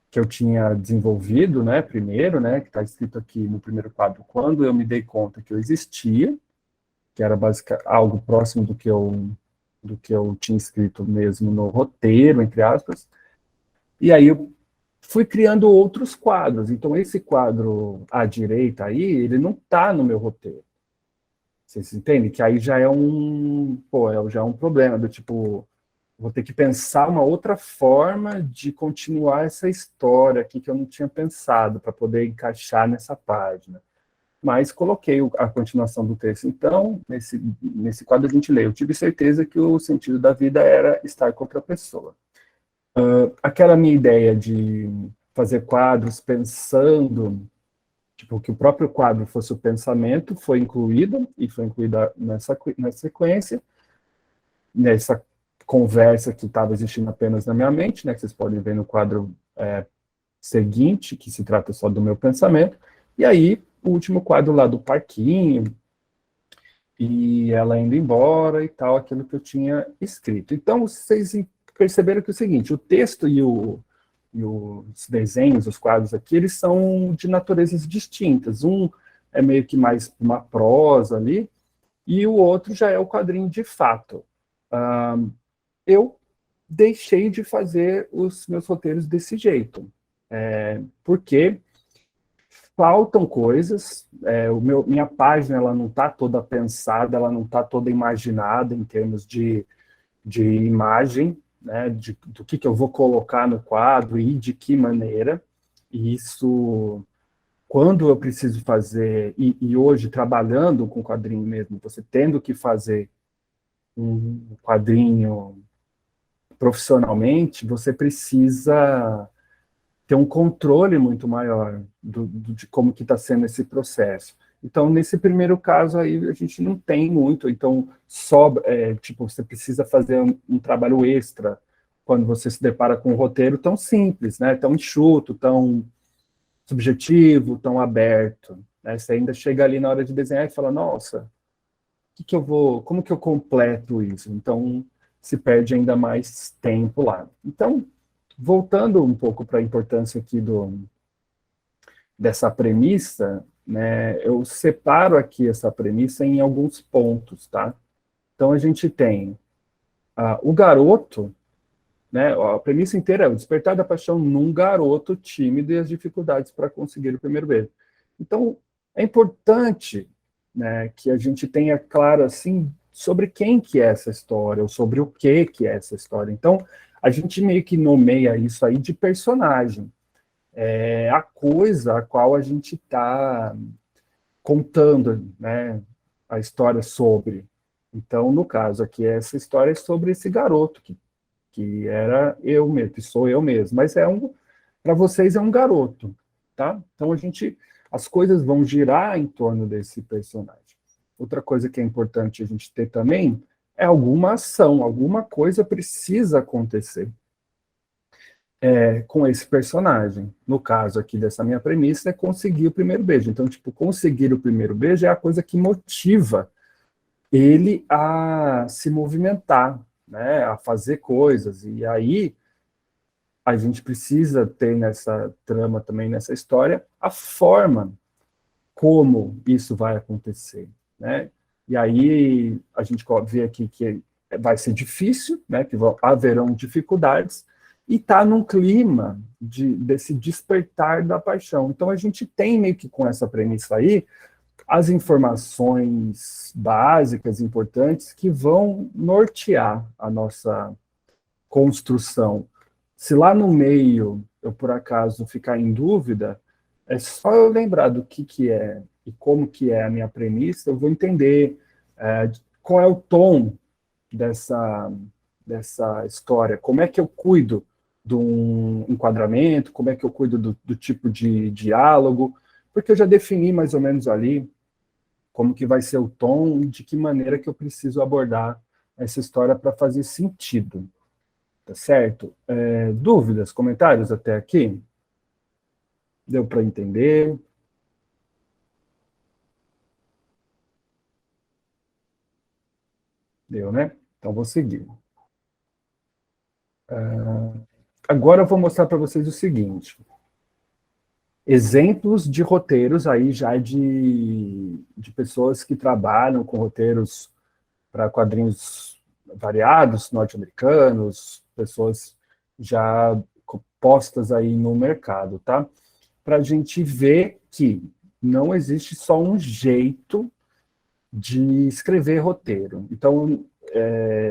que eu tinha desenvolvido, né, primeiro, né, que está escrito aqui no primeiro quadro, quando eu me dei conta que eu existia, que era basicamente algo próximo do que eu tinha escrito mesmo no roteiro, entre aspas, e aí eu fui criando outros quadros. Então, esse quadro à direita aí, ele não está no meu roteiro. Vocês entendem? Que aí já é já é um problema, do tipo, vou ter que pensar uma outra forma de continuar essa história aqui que eu não tinha pensado, para poder encaixar nessa página. Mas coloquei a continuação do texto. Então, nesse quadro a gente lê, eu tive certeza que o sentido da vida era estar com outra pessoa. Aquela minha ideia de fazer quadros pensando, tipo, que o próprio quadro fosse o pensamento, foi incluída nessa sequência, nessa conversa que estava existindo apenas na minha mente, né, que vocês podem ver no quadro seguinte, que se trata só do meu pensamento, e aí o último quadro lá do parquinho, e ela indo embora e tal, aquilo que eu tinha escrito. Então, vocês perceberam que é o seguinte, o texto e os desenhos, os quadros aqui, eles são de naturezas distintas. Um é meio que mais uma prosa ali, e o outro já é o quadrinho de fato. Eu deixei de fazer os meus roteiros desse jeito, porque faltam coisas, minha página ela não está toda pensada, ela não está toda imaginada em termos de imagem, né, do que eu vou colocar no quadro e de que maneira. E isso, quando eu preciso fazer, e hoje trabalhando com quadrinho mesmo, você tendo que fazer um quadrinho profissionalmente, você precisa ter um controle muito maior de como que está sendo esse processo. Então, nesse primeiro caso aí, a gente não tem muito, então, tipo, você precisa fazer um trabalho extra quando você se depara com um roteiro tão simples, né, tão enxuto, tão subjetivo, tão aberto, né, você ainda chega ali na hora de desenhar e fala, nossa, como que eu completo isso? Então, se perde ainda mais tempo lá. Então, voltando um pouco para a importância aqui dessa premissa, né, eu separo aqui essa premissa em alguns pontos, tá? Então, a gente tem o garoto, né, a premissa inteira é o despertar da paixão num garoto tímido e as dificuldades para conseguir o primeiro beijo. Então, é importante, né, que a gente tenha claro, assim, sobre quem que é essa história, ou sobre o que é essa história. Então, a gente meio que nomeia isso aí de personagem. É a coisa a qual a gente está contando, né, a história sobre. Então, no caso aqui, essa história é sobre esse garoto, que era eu mesmo, que sou eu mesmo, mas para vocês é um garoto, tá? Então, as coisas vão girar em torno desse personagem. Outra coisa que é importante a gente ter também é alguma ação, alguma coisa precisa acontecer com esse personagem. No caso aqui dessa minha premissa, é conseguir o primeiro beijo. Então, tipo, conseguir o primeiro beijo é a coisa que motiva ele a se movimentar, né, a fazer coisas. E aí, a gente precisa ter nessa trama também, nessa história, a forma como isso vai acontecer, né? E aí, a gente vê aqui que vai ser difícil, né, que haverão dificuldades, e está num clima desse despertar da paixão. Então, a gente tem meio que com essa premissa aí, as informações básicas, importantes, que vão nortear a nossa construção. Se lá no meio eu, por acaso, ficar em dúvida, é só eu lembrar do que é e como que é a minha premissa, eu vou entender qual é o tom dessa história, como é que eu cuido de um enquadramento, como é que eu cuido do tipo de diálogo, porque eu já defini mais ou menos ali como que vai ser o tom, de que maneira que eu preciso abordar essa história para fazer sentido, tá certo? Dúvidas, comentários até aqui? Deu para entender? Deu, né? Então, vou seguir. Agora eu vou mostrar para vocês o seguinte. Exemplos de roteiros aí já de pessoas que trabalham com roteiros para quadrinhos variados, norte-americanos, pessoas já postas aí no mercado, tá? Para a gente ver que não existe só um jeito de escrever roteiro. Então,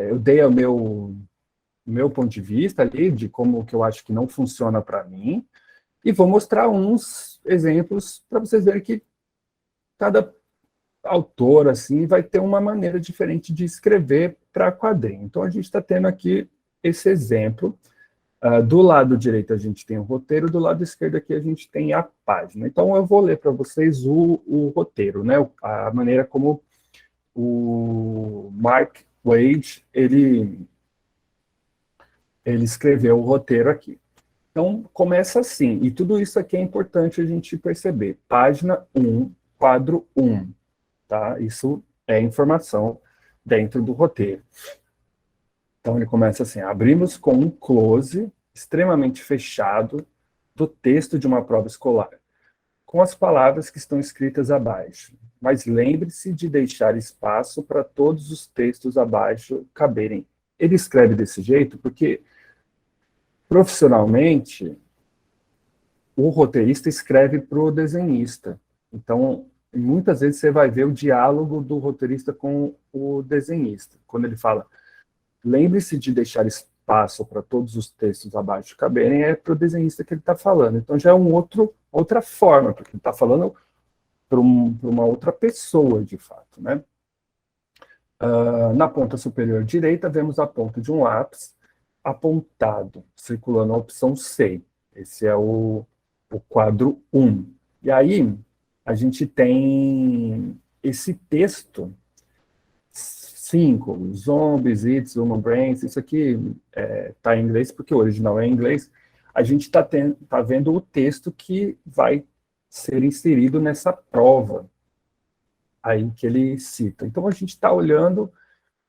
eu dei o meu ponto de vista ali, de como que eu acho que não funciona para mim, e vou mostrar uns exemplos para vocês verem que cada autor assim vai ter uma maneira diferente de escrever para quadrinho. Então, a gente está tendo aqui esse exemplo. Do lado direito a gente tem o roteiro, do lado esquerdo aqui a gente tem a página. Então, eu vou ler para vocês o roteiro, né? A maneira como o Mark Waid, ele escreveu o roteiro aqui. Então, começa assim, e tudo isso aqui é importante a gente perceber. Página 1, quadro 1, tá? Isso é informação dentro do roteiro. Então, ele começa assim, abrimos com um close extremamente fechado do texto de uma prova escolar, com as palavras que estão escritas abaixo. Mas lembre-se de deixar espaço para todos os textos abaixo caberem. Ele escreve desse jeito porque, profissionalmente, o roteirista escreve para o desenhista. Então, muitas vezes você vai ver o diálogo do roteirista com o desenhista. Quando ele fala, lembre-se de deixar espaço para todos os textos abaixo caberem, é para o desenhista que ele está falando. Então, já é outra forma, porque ele está falando para uma outra pessoa, de fato, né? Na ponta superior direita, vemos a ponta de um lápis apontado, circulando a opção C. Esse é o quadro 1. E aí, a gente tem esse texto 5, Zombies, It's, Human Brains, isso aqui está em inglês, porque o original é em inglês. A gente tá vendo o texto que vai ser inserido nessa prova aí que ele cita. Então, a gente está olhando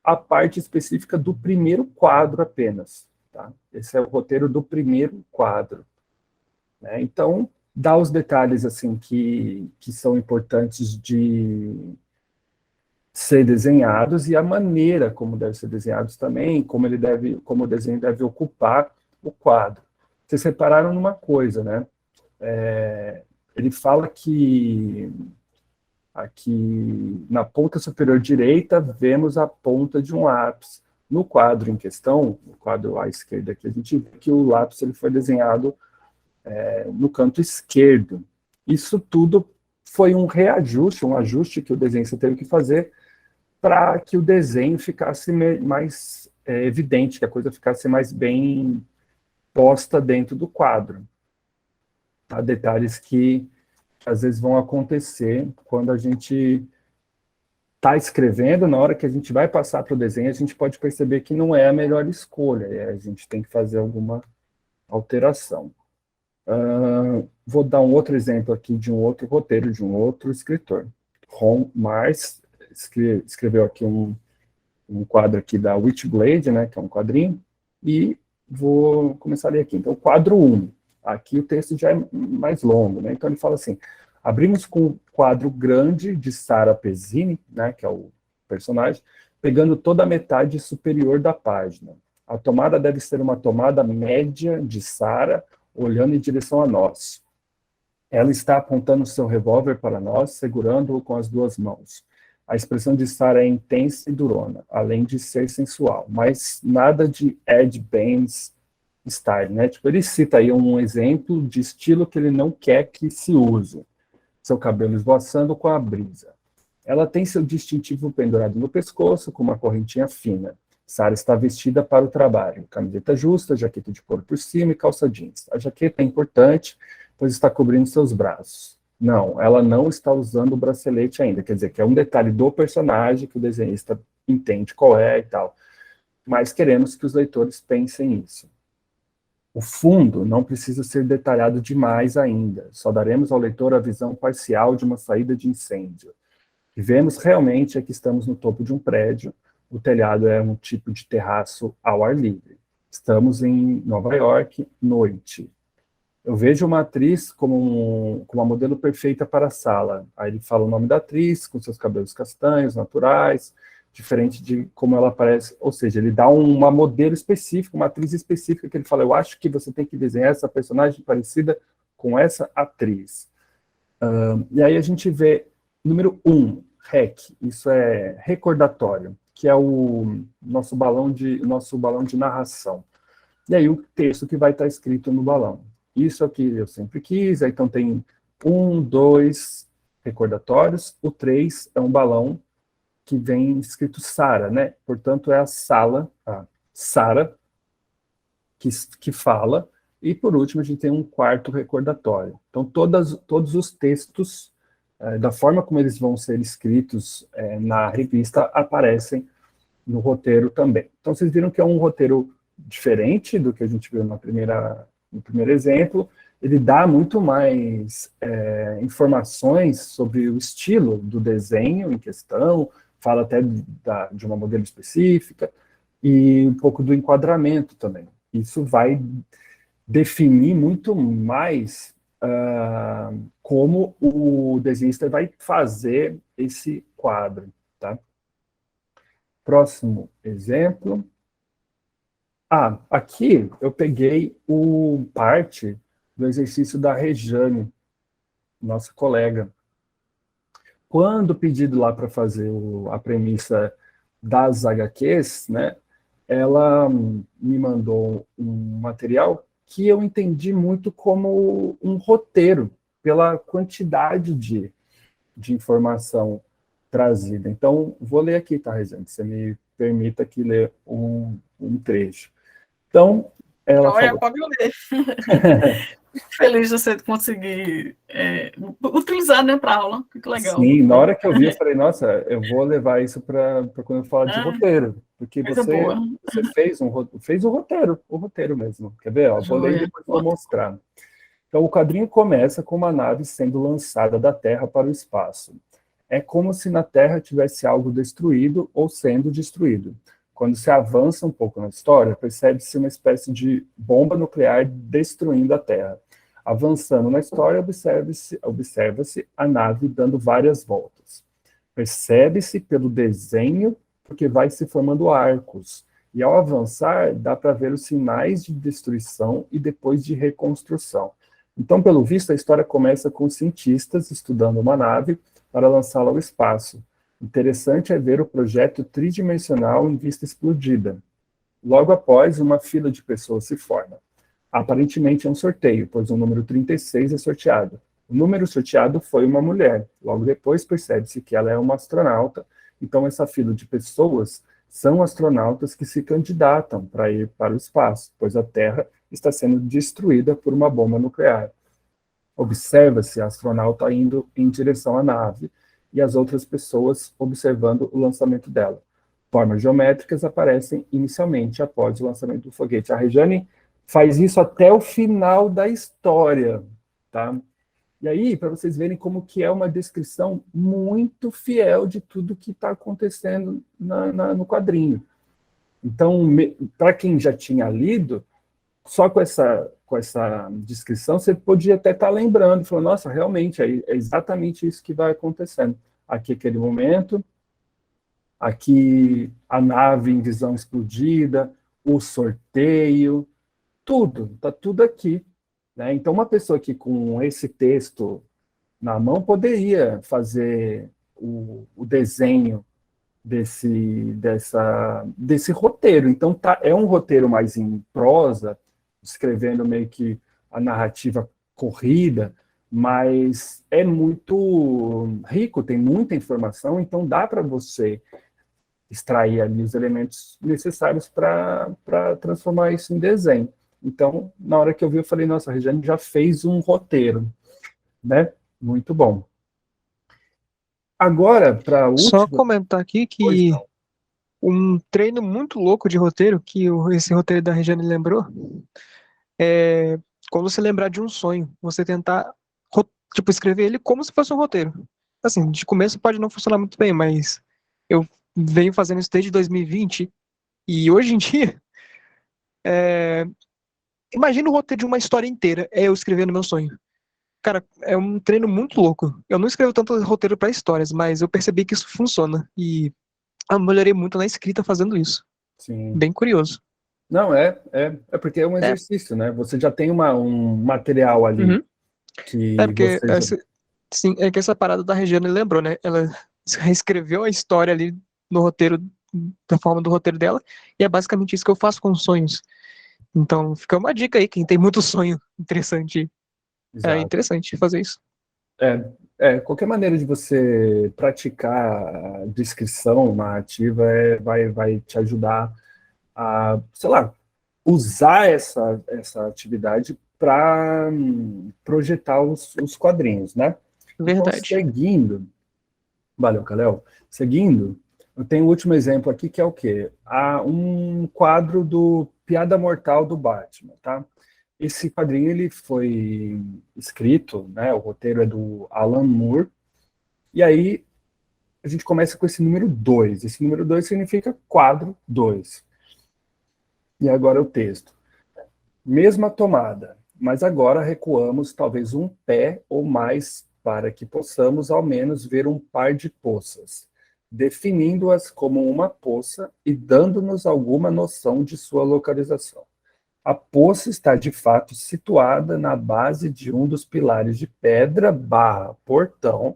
a parte específica do primeiro quadro apenas. Tá? Esse é o roteiro do primeiro quadro. Né? Então, dá os detalhes assim que são importantes de ser desenhados e a maneira como deve ser desenhados também, como o desenho deve ocupar o quadro. Vocês repararam numa coisa, né? Ele fala que aqui na ponta superior direita vemos a ponta de um lápis. No quadro em questão, no quadro à esquerda aqui, a gente vê que o lápis ele foi desenhado no canto esquerdo. Isso tudo foi um reajuste, um ajuste que o desenhista teve que fazer para que o desenho ficasse mais evidente, que a coisa ficasse mais bem posta dentro do quadro. Há detalhes que às vezes vão acontecer quando a gente está escrevendo, na hora que a gente vai passar para o desenho, a gente pode perceber que não é a melhor escolha, a gente tem que fazer alguma alteração. Vou dar um outro exemplo aqui de um outro roteiro, de um outro escritor. Ron Marz escreveu aqui um quadro aqui da Witchblade, né, que é um quadrinho, e vou começar a ler aqui. Então, quadro 1. Aqui o texto já é mais longo, né? Então ele fala assim, abrimos com o quadro grande de Sarah Pezzini, né, que é o personagem, pegando toda a metade superior da página. A tomada deve ser uma tomada média de Sarah, olhando em direção a nós. Ela está apontando seu revólver para nós, segurando-o com as duas mãos. A expressão de Sarah é intensa e durona, além de ser sensual, mas nada de Ed Baines style, né? Tipo, ele cita aí um exemplo de estilo que ele não quer que se use. Seu cabelo esvoaçando com a brisa. Ela tem seu distintivo pendurado no pescoço, com uma correntinha fina. Sarah está vestida para o trabalho. Camiseta justa, jaqueta de couro por cima e calça jeans. A jaqueta é importante, pois está cobrindo seus braços. Não, ela não está usando o bracelete ainda. Quer dizer, que é um detalhe do personagem que o desenhista entende qual é e tal. Mas queremos que os leitores pensem isso. O fundo não precisa ser detalhado demais ainda, só daremos ao leitor a visão parcial de uma saída de incêndio. O que vemos realmente é que estamos no topo de um prédio, o telhado é um tipo de terraço ao ar livre. Estamos em Nova York, noite. Eu vejo uma atriz como uma modelo perfeita para a sala. Aí ele fala o nome da atriz, com seus cabelos castanhos, naturais, diferente de como ela aparece. Ou seja, ele dá uma modelo específica, uma atriz específica, que ele fala, eu acho que você tem que desenhar essa personagem parecida com essa atriz. E aí a gente vê, número 1, REC, isso é recordatório, que é o nosso balão de narração. E aí o texto que vai estar escrito no balão. Isso aqui eu sempre quis, então tem 1, 2 recordatórios, o 3 é um balão que vem escrito Sara, né? Portanto, é a Sara, que fala, e por último a gente tem um 4º recordatório. Então, todos os textos, da forma como eles vão ser escritos na revista, aparecem no roteiro também. Então, vocês viram que é um roteiro diferente do que a gente viu no primeiro exemplo, ele dá muito mais informações sobre o estilo do desenho em questão, fala até de uma modelo específica, e um pouco do enquadramento também. Isso vai definir muito mais como o desenhista vai fazer esse quadro. Tá? Próximo exemplo. Aqui eu peguei parte do exercício da Rejane, nossa colega. Quando pedido lá para fazer a premissa das HQs, né, ela me mandou um material que eu entendi muito como um roteiro, pela quantidade de informação trazida. Então, vou ler aqui, tá, Rejane? Você me permita aqui ler um trecho. Então, ela Olha, falou... pode ler. Feliz de você conseguir utilizar, né, para aula. Fica legal. Sim, na hora que eu vi, eu falei, nossa, eu vou levar isso para quando eu falar de roteiro, porque você fez o roteiro mesmo. Quer ver? Vou ler e depois vou mostrar. Então, o quadrinho começa com uma nave sendo lançada da Terra para o espaço. É como se na Terra tivesse algo destruído ou sendo destruído. Quando se avança um pouco na história, percebe-se uma espécie de bomba nuclear destruindo a Terra. Avançando na história, observa-se a nave dando várias voltas. Percebe-se pelo desenho, porque vai se formando arcos. E ao avançar, dá para ver os sinais de destruição e depois de reconstrução. Então, pelo visto, a história começa com cientistas estudando uma nave para lançá-la ao espaço. Interessante é ver o projeto tridimensional em vista explodida. Logo após, uma fila de pessoas se forma. Aparentemente é um sorteio, pois o número 36 é sorteado. O número sorteado foi uma mulher. Logo depois, percebe-se que ela é uma astronauta. Então, essa fila de pessoas são astronautas que se candidatam para ir para o espaço, pois a Terra está sendo destruída por uma bomba nuclear. Observa-se a astronauta indo em direção à nave, e as outras pessoas observando o lançamento dela. Formas geométricas aparecem inicialmente após o lançamento do foguete. A Rejane faz isso até o final da história, tá? E aí, para vocês verem como que é uma descrição muito fiel de tudo que está acontecendo no quadrinho. Então, para quem já tinha lido, só com essa descrição, você podia até estar lembrando, falando, nossa, realmente, é exatamente isso que vai acontecendo. Aqui, aquele momento, aqui a nave em visão explodida, o sorteio, tudo, está tudo aqui. Né? Então, uma pessoa que com esse texto na mão poderia fazer o desenho desse roteiro. Então, é um roteiro mais em prosa, escrevendo meio que a narrativa corrida, mas é muito rico, tem muita informação, então dá para você extrair ali os elementos necessários para transformar isso em desenho. Então, na hora que eu vi, eu falei, nossa, a Rejane já fez um roteiro, né? Muito bom. Agora, para o Só último... comentar aqui que um treino muito louco de roteiro, que esse roteiro da Regiane lembrou, quando você lembrar de um sonho, você tentar, tipo, escrever ele como se fosse um roteiro. Assim, de começo pode não funcionar muito bem, mas eu venho fazendo isso desde 2020, e hoje em dia, imagina o roteiro de uma história inteira, é eu escrevendo meu sonho. Cara, é um treino muito louco. Eu não escrevo tanto roteiro para histórias, mas eu percebi que isso funciona, e eu melhorei muito na escrita fazendo isso. Sim. Bem curioso. Não, é porque é um exercício, né? Você já tem um material ali Uhum. que Porque você já... sim, é que essa parada da Regiane lembrou, né? Ela reescreveu a história ali no roteiro, da forma do roteiro dela, e é basicamente isso que eu faço com os sonhos. Então, fica uma dica aí, quem tem muito sonho interessante. É Exato. interessante fazer isso. Qualquer maneira de você praticar a descrição narrativa vai te ajudar a, sei lá, usar essa atividade para projetar os quadrinhos, né? Então, Verdade. valeu, Kalel. Seguindo, eu tenho o último exemplo aqui, que é o quê? Um quadro do Piada Mortal do Batman, tá? Esse quadrinho ele foi escrito, né? O roteiro é do Alan Moore, e aí a gente começa com esse número 2. Esse número 2 significa quadro 2. E agora o texto. Mesma tomada, mas agora recuamos talvez um pé ou mais para que possamos ao menos ver um par de poças, definindo-as como uma poça e dando-nos alguma noção de sua localização. A poça está de fato situada na base de um dos pilares de pedra barra portão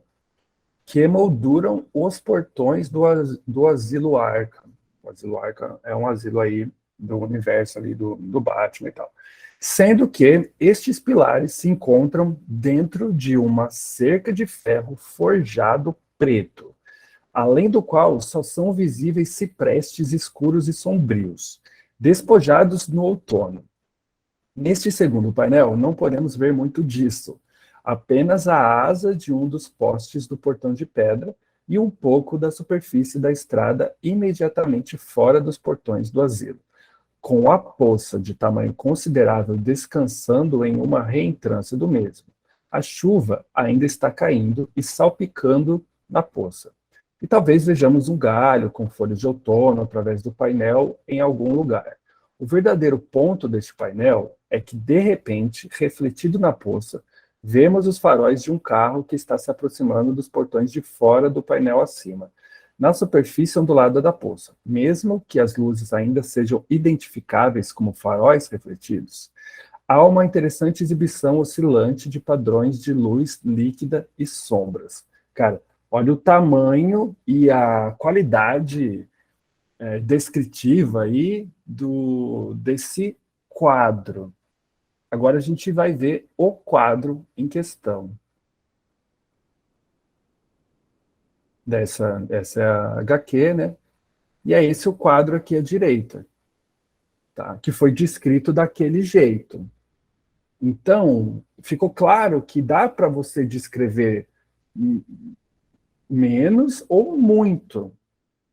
que emolduram os portões do Asilo Arkham. O Asilo Arkham é um asilo aí do universo ali do Batman e tal. Sendo que estes pilares se encontram dentro de uma cerca de ferro forjado preto, além do qual só são visíveis ciprestes escuros e sombrios, despojados no outono. Neste segundo painel, não podemos ver muito disso, apenas a asa de um dos postes do portão de pedra e um pouco da superfície da estrada imediatamente fora dos portões do asilo, com a poça de tamanho considerável descansando em uma reentrância do mesmo. A chuva ainda está caindo e salpicando na poça. E talvez vejamos um galho com folhas de outono através do painel em algum lugar. O verdadeiro ponto deste painel é que, de repente, refletido na poça, vemos os faróis de um carro que está se aproximando dos portões de fora do painel acima, na superfície ondulada da poça, mesmo que as luzes ainda sejam identificáveis como faróis refletidos. Há uma interessante exibição oscilante de padrões de luz líquida e sombras. Cara, olha o tamanho e a qualidade descritiva aí desse quadro. Agora a gente vai ver o quadro em questão. Essa é a HQ, né? E é esse o quadro aqui à direita, tá? Que foi descrito daquele jeito. Então, ficou claro que dá para você descrever menos ou muito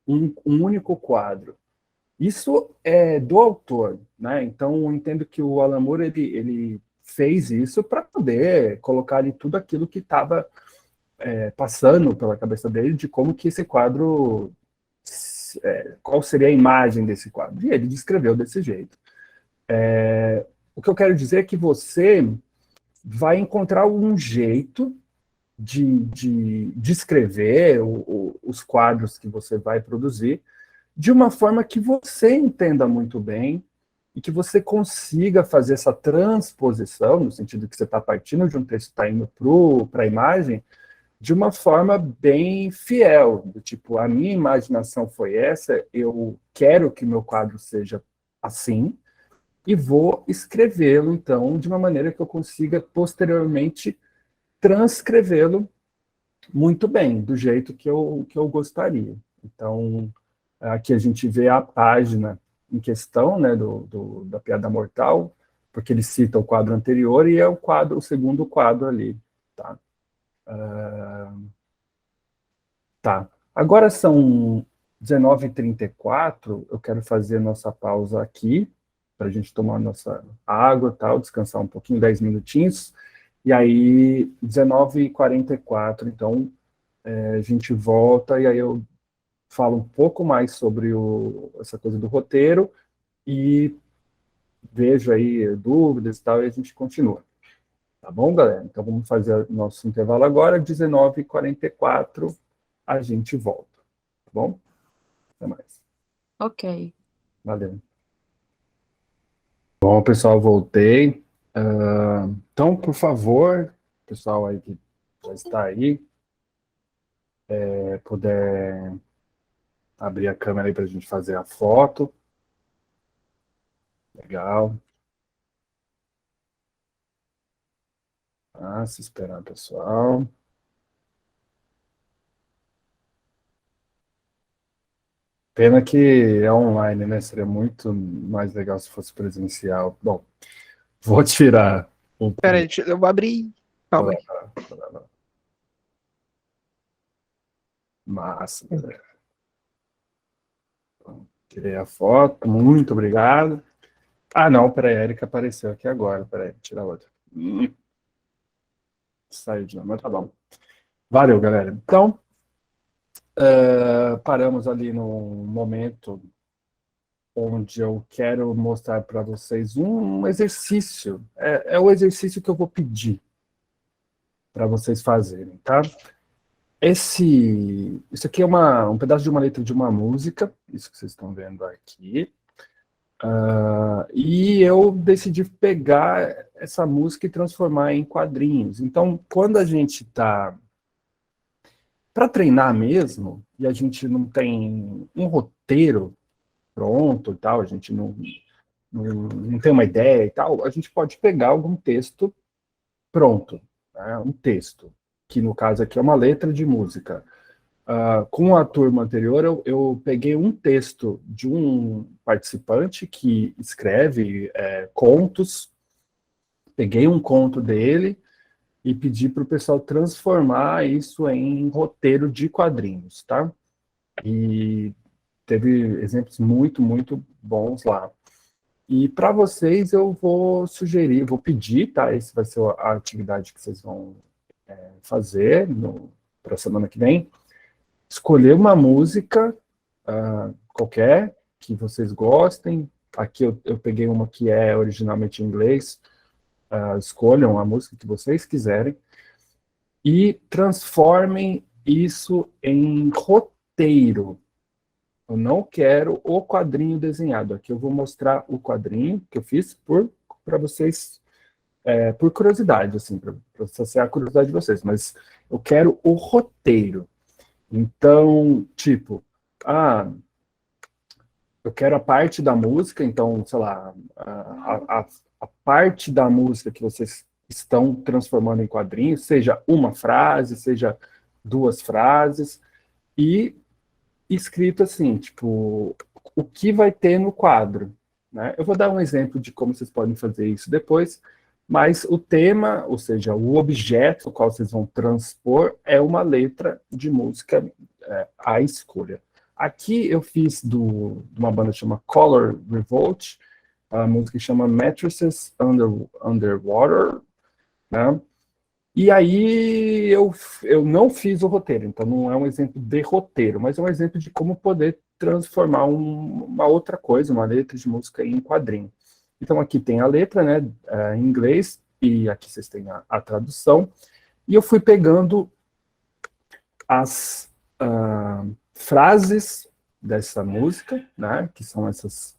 um único quadro. Isso é do autor, né? Então, eu entendo que o Alan Moore, ele fez isso para poder colocar ali tudo aquilo que estava passando pela cabeça dele de como que esse quadro, qual seria a imagem desse quadro. E ele descreveu desse jeito. O que eu quero dizer é que você vai encontrar um jeito de descrever os quadros que você vai produzir de uma forma que você entenda muito bem e que você consiga fazer essa transposição, no sentido que você está partindo de um texto e está indo para a imagem, de uma forma bem fiel, do tipo, a minha imaginação foi essa, eu quero que meu quadro seja assim, e vou escrevê-lo, então, de uma maneira que eu consiga, posteriormente, transcrevê-lo muito bem, do jeito que eu gostaria. Então, aqui a gente vê a página em questão, né, da Piada Mortal, porque ele cita o quadro anterior e é o segundo quadro ali, tá? Tá. Agora são 19h34, eu quero fazer nossa pausa aqui, para a gente tomar nossa água e tal, descansar um pouquinho, 10 minutinhos. E aí, 19h44, então, a gente volta e aí eu falo um pouco mais sobre essa coisa do roteiro e vejo aí dúvidas e tal, e a gente continua. Tá bom, galera? Então, vamos fazer nosso intervalo agora, 19h44, a gente volta. Tá bom? Até mais. Ok. Valeu. Bom, pessoal, voltei. Então, por favor, pessoal aí que já está aí, puder abrir a câmera aí para a gente fazer a foto. Legal. Se esperar, pessoal. Pena que é online, né? Seria muito mais legal se fosse presencial. Bom, vou tirar um. Peraí, eu vou abrir. Calma aí. Massa, galera. Tirei a foto, muito obrigado. Não, peraí, a Erika apareceu aqui agora. Peraí, tirar outra. Saiu de novo, mas tá bom. Valeu, galera. Então, paramos ali no momento onde eu quero mostrar para vocês um exercício. É o exercício que eu vou pedir para vocês fazerem, tá? Isso aqui é um pedaço de uma letra de uma música, isso que vocês estão vendo aqui. E eu decidi pegar essa música e transformar em quadrinhos. Então, quando a gente está para treinar mesmo, e a gente não tem um roteiro pronto e tal, a gente não tem uma ideia e tal, a gente pode pegar algum texto pronto, né? Um texto, que no caso aqui é uma letra de música. Com a turma anterior, eu peguei um texto de um participante que escreve contos, peguei um conto dele e pedi para o pessoal transformar isso em roteiro de quadrinhos, tá? E teve exemplos muito, muito bons lá. E para vocês eu vou sugerir, vou pedir, tá? Essa vai ser a atividade que vocês vão fazer para a semana que vem. Escolher uma música qualquer que vocês gostem. Aqui eu peguei uma que é originalmente em inglês. Escolham a música que vocês quiserem e transformem isso em roteiro. Eu não quero o quadrinho desenhado. Aqui eu vou mostrar o quadrinho que eu fiz para vocês, por curiosidade, assim, para saciar a curiosidade de vocês. Mas eu quero o roteiro. Então, tipo, eu quero a parte da música, então, sei lá, a parte da música que vocês estão transformando em quadrinhos, seja uma frase, seja 2 frases, e escrito assim, tipo, o que vai ter no quadro, né? Eu vou dar um exemplo de como vocês podem fazer isso depois, mas o tema, ou seja, o objeto no qual vocês vão transpor é uma letra de música à escolha. Aqui eu fiz de uma banda que chama Color Revolt, a música chama Mattresses Underwater, né? E aí eu não fiz o roteiro, então não é um exemplo de roteiro, mas é um exemplo de como poder transformar uma outra coisa, uma letra de música em quadrinho. Então aqui tem a letra, né, em inglês, e aqui vocês têm a tradução, e eu fui pegando as frases dessa música, né, que são essas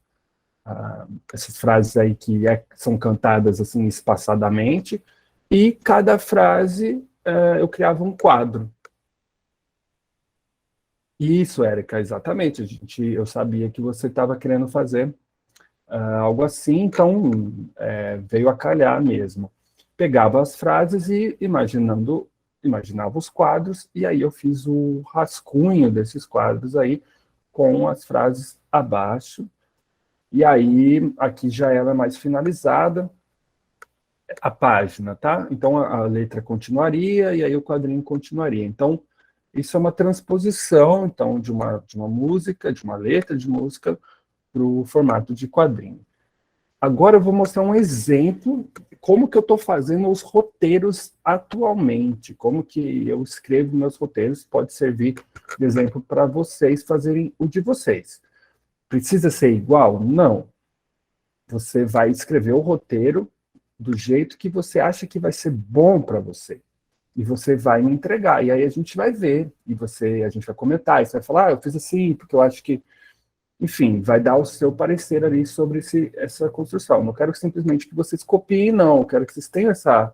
frases aí que são cantadas assim espaçadamente, e cada frase eu criava um quadro. Isso, Érica, exatamente. Eu sabia que você estava querendo fazer algo assim, então veio a calhar mesmo. Pegava as frases e imaginava os quadros, e aí eu fiz o rascunho desses quadros aí, com as frases abaixo, e aí aqui já ela é mais finalizada, a página, tá? Então a letra continuaria, e aí o quadrinho continuaria. Então, isso é uma transposição, então, de uma música, de uma letra de música, para o formato de quadrinho. agora eu vou mostrar um exemplo, como que eu estou fazendo os roteiros atualmente, como que eu escrevo meus roteiros, pode servir de exemplo para vocês fazerem o de vocês. Precisa ser igual? Não. Você vai escrever o roteiro do jeito que você acha que vai ser bom para você. E você vai me entregar. E aí a gente vai ver. E a gente vai comentar. E você vai falar, eu fiz assim, porque eu acho que... Enfim, vai dar o seu parecer ali sobre essa construção. Não quero simplesmente que vocês copiem, não. Eu quero que vocês tenham essa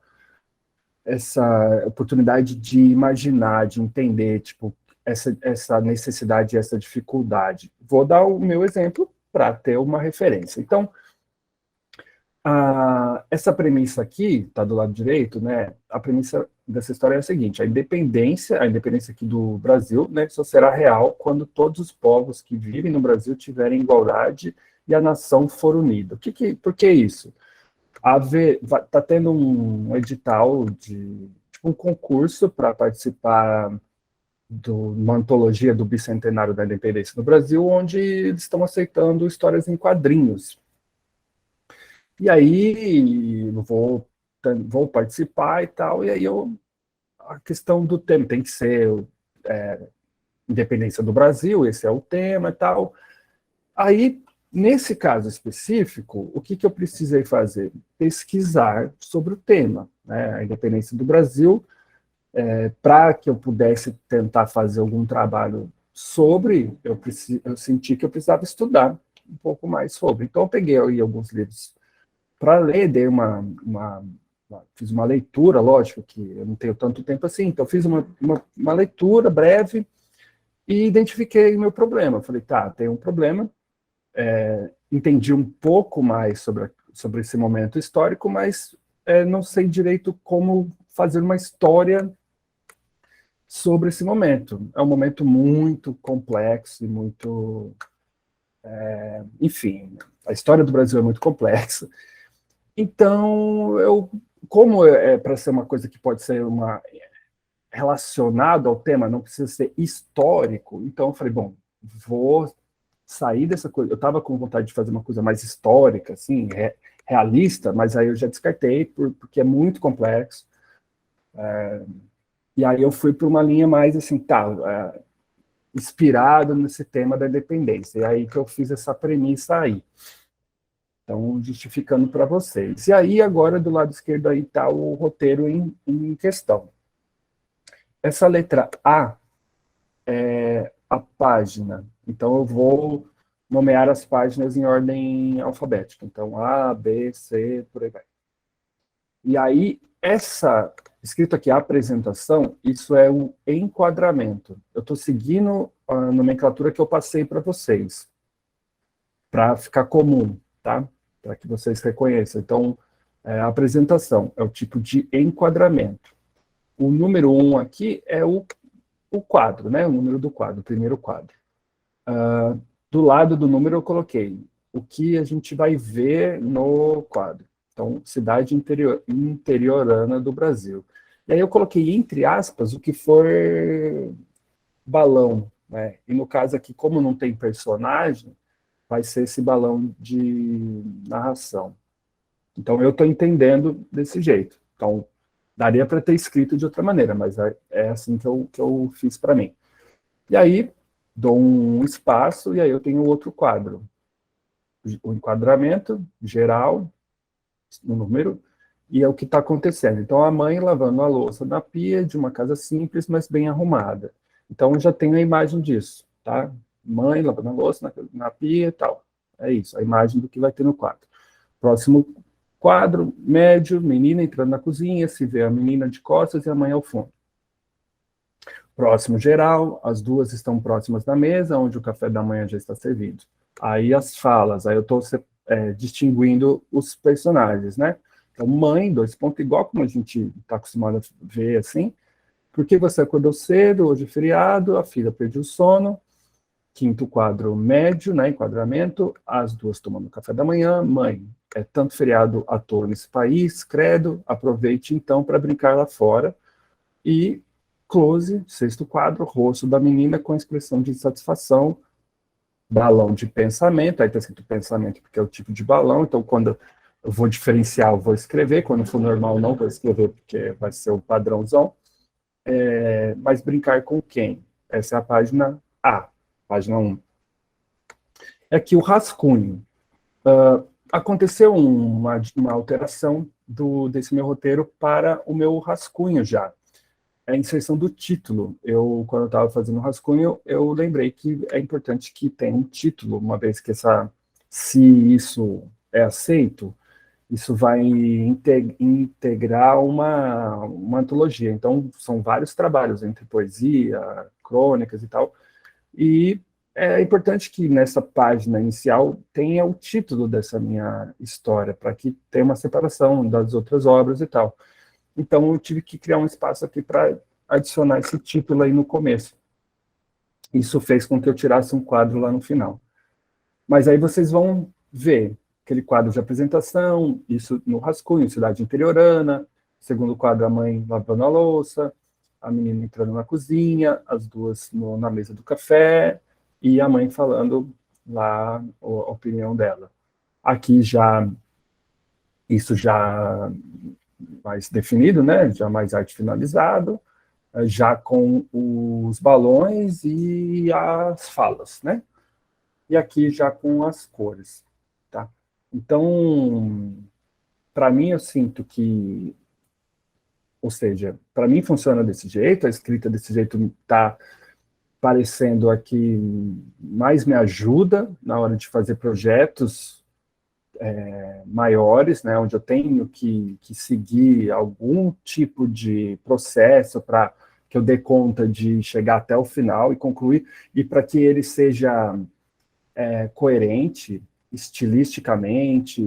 oportunidade de imaginar, de entender, tipo, essa necessidade, essa dificuldade. Vou dar o meu exemplo para ter uma referência. Então, essa premissa aqui, está do lado direito, né? A premissa dessa história é a seguinte: a independência aqui do Brasil, né, só será real quando todos os povos que vivem no Brasil tiverem igualdade e a nação for unida. Por que isso? Está tendo um edital tipo um concurso para participar de uma antologia do bicentenário da independência no Brasil, onde eles estão aceitando histórias em quadrinhos. E aí eu vou participar e tal, e aí a questão do tema tem que ser independência do Brasil, esse é o tema e tal. Aí, nesse caso específico, o que eu precisei fazer? Pesquisar sobre o tema, né? A independência do Brasil, para que eu pudesse tentar fazer algum trabalho sobre, eu senti que eu precisava estudar um pouco mais sobre. Então, eu peguei aí alguns livros para ler, fiz uma leitura, lógico que eu não tenho tanto tempo assim, então fiz uma leitura breve e identifiquei o meu problema. Falei, tá, tem um problema, entendi um pouco mais sobre esse momento histórico, mas não sei direito como fazer uma história sobre esse momento. É um momento muito complexo e muito... enfim, a história do Brasil é muito complexa. Então, como para ser uma coisa que pode ser relacionado ao tema, não precisa ser histórico, então eu falei, bom, vou sair dessa coisa. Eu estava com vontade de fazer uma coisa mais histórica, assim, realista, mas aí eu já descartei, porque é muito complexo. E aí eu fui para uma linha mais, assim, inspirado nesse tema da independência. E aí que eu fiz essa premissa aí. Então, justificando para vocês. E aí, agora, do lado esquerdo aí está o roteiro em questão. Essa letra A é a página. Então, eu vou nomear as páginas em ordem alfabética. Então, A, B, C, por aí vai. E aí, escrito aqui, a apresentação, isso é um enquadramento. Eu estou seguindo a nomenclatura que eu passei para vocês, para ficar comum, tá? Para que vocês reconheçam. Então, a apresentação é o tipo de enquadramento. O número 1 aqui é o quadro, né? O número do quadro, o primeiro quadro. Do lado do número eu coloquei o que a gente vai ver no quadro. Então, cidade interiorana do Brasil. E aí eu coloquei, entre aspas, o que for balão, né? E no caso aqui, como não tem personagem, vai ser esse balão de narração. Então, eu estou entendendo desse jeito. Então, daria para ter escrito de outra maneira, mas é assim que eu fiz para mim. E aí, dou um espaço, e aí eu tenho outro quadro. O enquadramento geral, no número, e é o que está acontecendo. Então, a mãe lavando a louça na pia de uma casa simples, mas bem arrumada. Então, eu já tenho a imagem disso, tá? Mãe lavando a louça na pia e tal. É isso, a imagem do que vai ter no quadro. Próximo quadro, médio, menina entrando na cozinha, se vê a menina de costas e a mãe ao fundo. Próximo geral, as duas estão próximas da mesa, onde o café da manhã já está servido. Aí as falas, aí eu estou distinguindo os personagens, né? Então, mãe, 2 pontos, igual como a gente está acostumado a ver assim. Por que você acordou cedo? Hoje é feriado, a filha perdeu o sono. Quinto quadro, médio, né, enquadramento, as duas tomando café da manhã. Mãe, é tanto feriado à toa nesse país, credo, aproveite então para brincar lá fora. E close, sexto quadro, rosto da menina com expressão de satisfação. balão de pensamento, aí está escrito pensamento porque é o tipo de balão, então quando eu vou diferenciar, eu vou escrever, quando for normal não vou escrever porque vai ser o padrãozão. Mas brincar com quem? Essa é a página A, página 1. É aqui o rascunho. Aconteceu uma alteração desse meu roteiro para o meu rascunho já. É a inserção do título. Quando eu estava fazendo o rascunho, eu lembrei que é importante que tenha um título, uma vez que se isso é aceito, isso vai integrar uma antologia. Então, são vários trabalhos entre poesia, crônicas e tal, e é importante que nessa página inicial tenha o título dessa minha história, para que tenha uma separação das outras obras e tal. Então, eu tive que criar um espaço aqui para adicionar esse título aí no começo. Isso fez com que eu tirasse um quadro lá no final. Mas aí vocês vão ver aquele quadro de apresentação, isso no rascunho, cidade interiorana, segundo quadro, a mãe lavando a louça, a menina entrando na cozinha, as duas na mesa do café, e a mãe falando lá a opinião dela. Aqui isso já mais definido, né? Já mais arte finalizado, já com os balões e as falas, né? E aqui já com as cores, tá? Então, para mim, eu sinto que, ou seja, para mim funciona desse jeito, a escrita desse jeito está parecendo aqui mais me ajuda na hora de fazer projetos maiores, né, onde eu tenho que seguir algum tipo de processo para que eu dê conta de chegar até o final e concluir, e para que ele seja coerente, estilisticamente,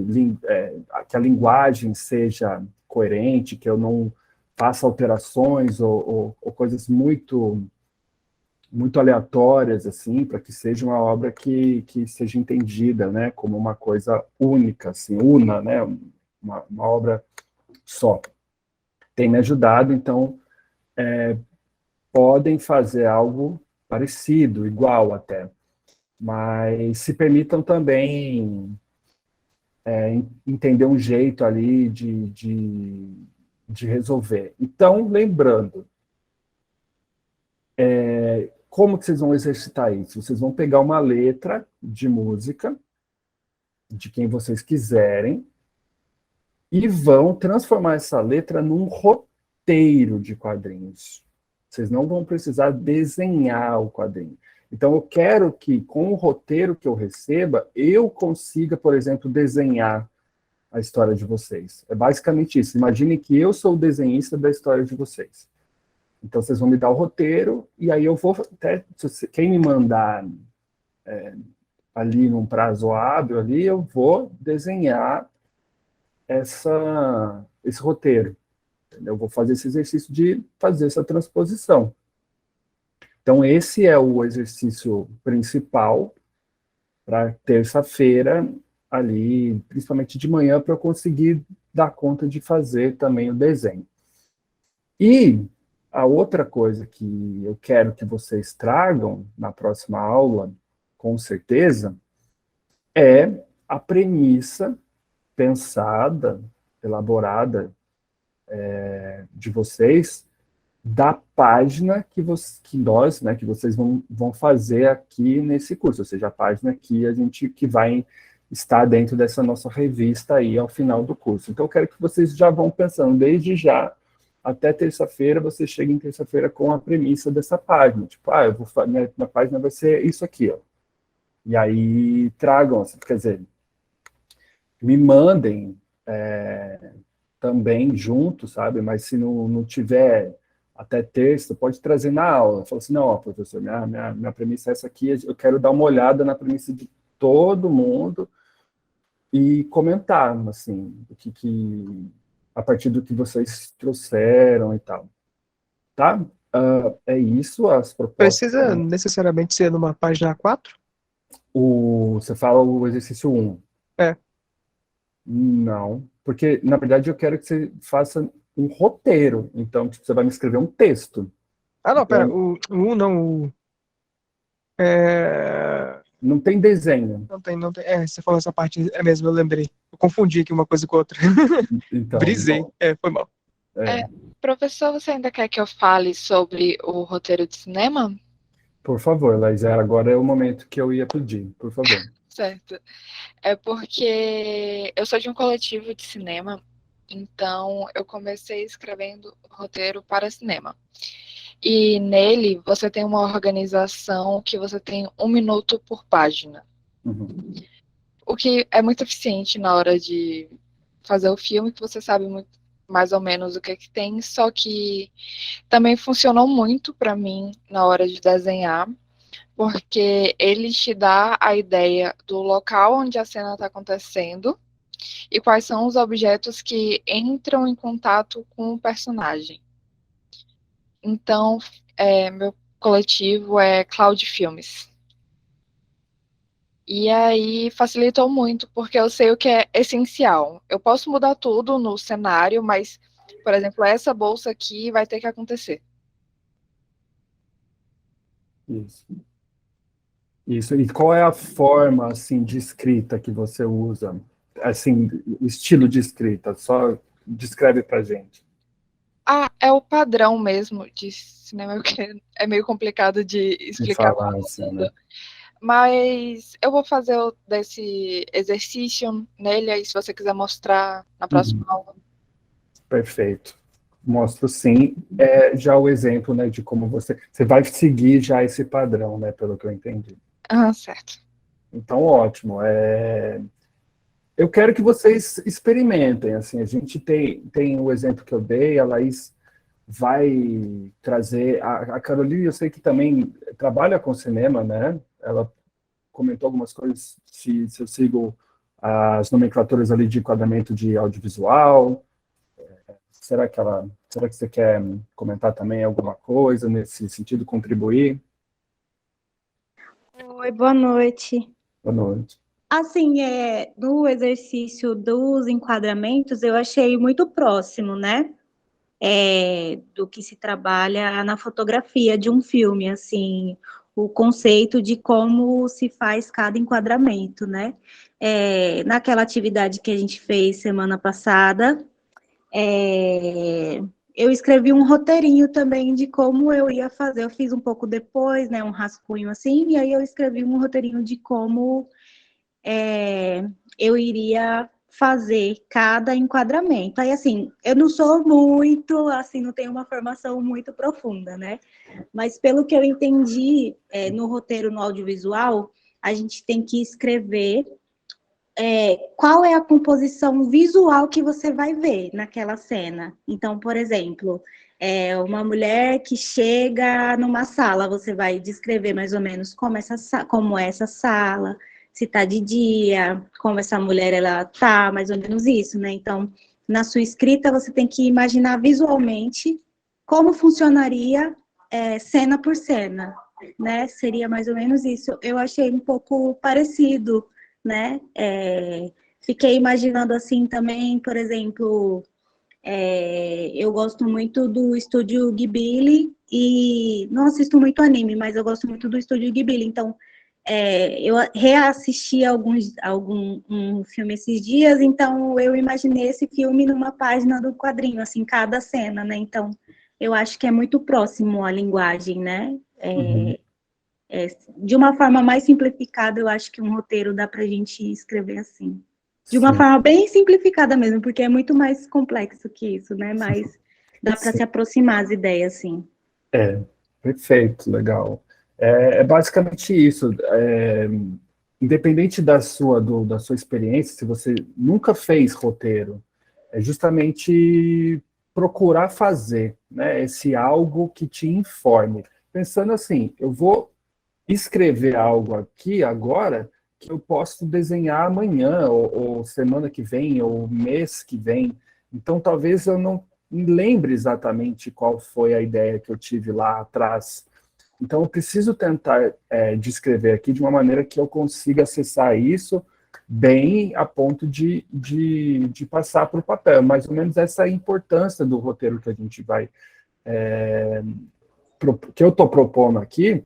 que a linguagem seja coerente, que eu não faça alterações ou coisas muito aleatórias, assim, para que seja uma obra que seja entendida, né, como uma coisa única, assim, né, uma obra só. Tem me ajudado, então, podem fazer algo parecido, igual até, mas se permitam também entender um jeito ali de resolver. Então, lembrando, como que vocês vão exercitar isso? Vocês vão pegar uma letra de música, de quem vocês quiserem, e vão transformar essa letra num roteiro de quadrinhos. Vocês não vão precisar desenhar o quadrinho. Então, eu quero que, com o roteiro que eu receba, eu consiga, por exemplo, desenhar a história de vocês. É basicamente isso. Imaginem que eu sou o desenhista da história de vocês. Então, vocês vão me dar o roteiro, e aí eu vou até, quem me mandar ali num prazo hábil, ali, eu vou desenhar esse roteiro. Entendeu? Eu vou fazer esse exercício de fazer essa transposição. Então, esse é o exercício principal para terça-feira, ali, principalmente de manhã, para eu conseguir dar conta de fazer também o desenho. E a outra coisa que eu quero que vocês tragam na próxima aula, com certeza, é a premissa pensada, elaborada de vocês, da página que nós, né, que vocês vão fazer aqui nesse curso, ou seja, a página que vai estar dentro dessa nossa revista aí ao final do curso. Então, eu quero que vocês já vão pensando, desde já, até terça-feira, vocês cheguem terça-feira com a premissa dessa página. Tipo, minha página vai ser isso aqui, ó. E aí, tragam, assim, quer dizer, me mandem também junto, sabe? Mas se não tiver até terça, pode trazer na aula. Fala assim, não, ó, professor, minha premissa é essa aqui, eu quero dar uma olhada na premissa de todo mundo e comentar, assim, a partir do que vocês trouxeram e tal. Tá? É isso, as propostas. Precisa necessariamente ser numa página A4? Você fala o exercício 1. Não, porque, na verdade, eu quero que você faça um roteiro. Então, tipo, você vai me escrever um texto. Ah, não, Então, pera, o 1 não. Não tem desenho. Não tem. Você falou essa parte, é mesmo, eu lembrei. Eu confundi aqui uma coisa com outra. Então, Brisei. Foi mal. Professor, você ainda quer que eu fale sobre o roteiro de cinema? Por favor, Laís, agora é o momento que eu ia pedir, por favor. Certo. É porque eu sou de um coletivo de cinema, então eu comecei escrevendo roteiro para cinema. E nele você tem uma organização que você tem 1 minuto por página. Uhum. O que é muito eficiente na hora de fazer o filme, que você sabe mais ou menos o que tem, só que também funcionou muito para mim na hora de desenhar, porque ele te dá a ideia do local onde a cena está acontecendo e quais são os objetos que entram em contato com o personagem. Então, meu coletivo é Cloud Filmes. E aí facilitou muito, porque eu sei o que é essencial. Eu posso mudar tudo no cenário, mas, por exemplo, essa bolsa aqui vai ter que acontecer. Isso. E qual é a forma, assim, de escrita que você usa? Assim, o estilo de escrita, só descreve pra gente. É o padrão mesmo de cinema, que é meio complicado de explicar. Falar, assim, né? Mas eu vou fazer desse exercício nele, aí se você quiser mostrar na próxima aula. Perfeito. Mostro sim. Já o exemplo, né, de como você vai seguir já esse padrão, né, pelo que eu entendi. Certo. Então, ótimo. Eu quero que vocês experimentem, assim, a gente tem o exemplo que eu dei, a Laís vai trazer, a Caroline, eu sei que também trabalha com cinema, né, ela comentou algumas coisas, se eu sigo as nomenclaturas ali de enquadramento de audiovisual. Será que você quer comentar também alguma coisa nesse sentido, contribuir? Oi, boa noite. Boa noite. Assim, no exercício dos enquadramentos, eu achei muito próximo, né? Do que se trabalha na fotografia de um filme, assim, o conceito de como se faz cada enquadramento, né? Naquela atividade que a gente fez semana passada, eu escrevi um roteirinho também de como eu ia fazer. Eu fiz um pouco depois, né, um rascunho assim, e aí eu escrevi um roteirinho de como eu iria fazer cada enquadramento. Aí, assim, eu não sou muito, assim, não tenho uma formação muito profunda, né? Mas pelo que eu entendi, no roteiro, no audiovisual, a gente tem que escrever qual é a composição visual que você vai ver naquela cena. Então, por exemplo, uma mulher que chega numa sala, você vai descrever mais ou menos como é essa sala, se está de dia, como essa mulher ela tá, mais ou menos isso, né? Então, na sua escrita, você tem que imaginar visualmente como funcionaria cena por cena, né? Seria mais ou menos isso. Eu achei um pouco parecido, né? Fiquei imaginando assim também, por exemplo, eu gosto muito do estúdio Ghibli e não assisto muito anime, mas eu gosto muito do estúdio Ghibli, então eu reassisti um filme esses dias, então eu imaginei esse filme numa página do quadrinho, assim, cada cena, né? Então, eu acho que é muito próximo à linguagem, né? De uma forma mais simplificada, eu acho que um roteiro dá pra gente escrever assim. De uma forma bem simplificada mesmo, porque é muito mais complexo que isso, né? Mas dá para se aproximar as ideias, assim. Perfeito, legal. Basicamente isso. Independente da sua experiência, se você nunca fez roteiro, é justamente procurar fazer, né, esse algo que te informe. Pensando assim, eu vou escrever algo aqui agora que eu posso desenhar amanhã, ou semana que vem, ou mês que vem. Então, talvez eu não me lembre exatamente qual foi a ideia que eu tive lá atrás. Então, eu preciso tentar descrever aqui de uma maneira que eu consiga acessar isso bem a ponto de passar para o papel. Mais ou menos essa é a importância do roteiro que a gente vai... que eu estou propondo aqui,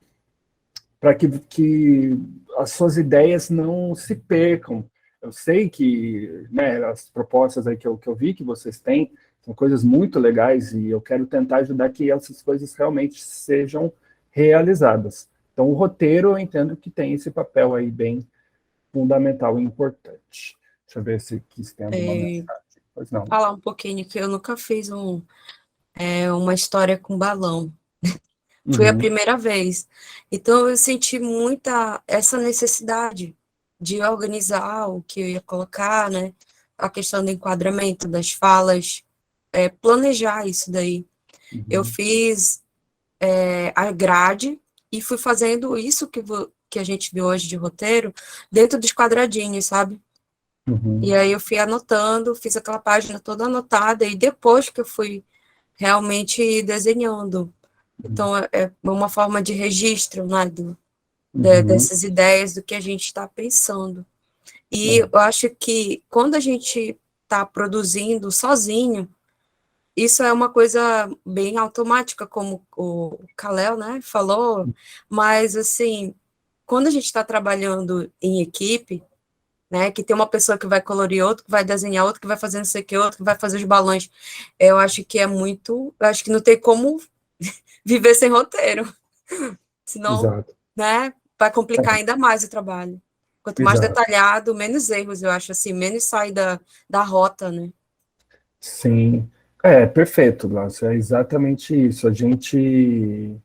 para que as suas ideias não se percam. Eu sei que, né, as propostas aí que eu vi que vocês têm são coisas muito legais e eu quero tentar ajudar que essas coisas realmente sejam realizadas. Então, o roteiro, eu entendo que tem esse papel aí bem fundamental e importante. Deixa eu ver se quis ter alguma mensagem. Pois não. Falar um pouquinho, que eu nunca fiz uma história com balão. Foi a primeira vez. Então, eu senti muita essa necessidade de organizar o que eu ia colocar, né? A questão do enquadramento das falas, planejar isso daí. Eu fiz a grade e fui fazendo isso que a gente viu hoje de roteiro dentro dos quadradinhos, sabe? E aí eu fui anotando, fiz aquela página toda anotada, e depois que eu fui realmente desenhando. Então, é uma forma de registro, né, dessas ideias, do que a gente está pensando. E eu acho que quando a gente está produzindo sozinho, isso é uma coisa bem automática, como o Kalel, né, falou, mas, assim, quando a gente está trabalhando em equipe, né, que tem uma pessoa que vai colorir, outro que vai desenhar, outro que vai fazer não sei o que, outro que vai fazer os balões, eu acho que eu acho que não tem como viver sem roteiro, senão, Exato. né, vai complicar ainda mais o trabalho. Quanto mais Exato. detalhado, menos erros, eu acho, assim, menos sai da rota, né. Sim, perfeito, Glaucio, é exatamente isso. A gente,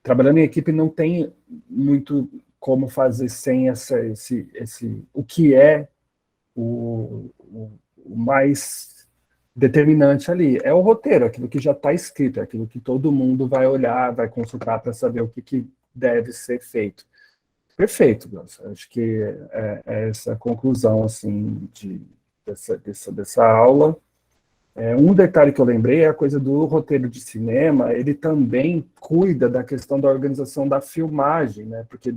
trabalhando em equipe, não tem muito como fazer sem o que é o mais determinante ali. É o roteiro, aquilo que já está escrito, é aquilo que todo mundo vai olhar, vai consultar para saber o que deve ser feito. Perfeito, Glaucio. Acho que é essa a conclusão, assim, dessa aula. Um detalhe que eu lembrei é a coisa do roteiro de cinema, ele também cuida da questão da organização da filmagem, né? Porque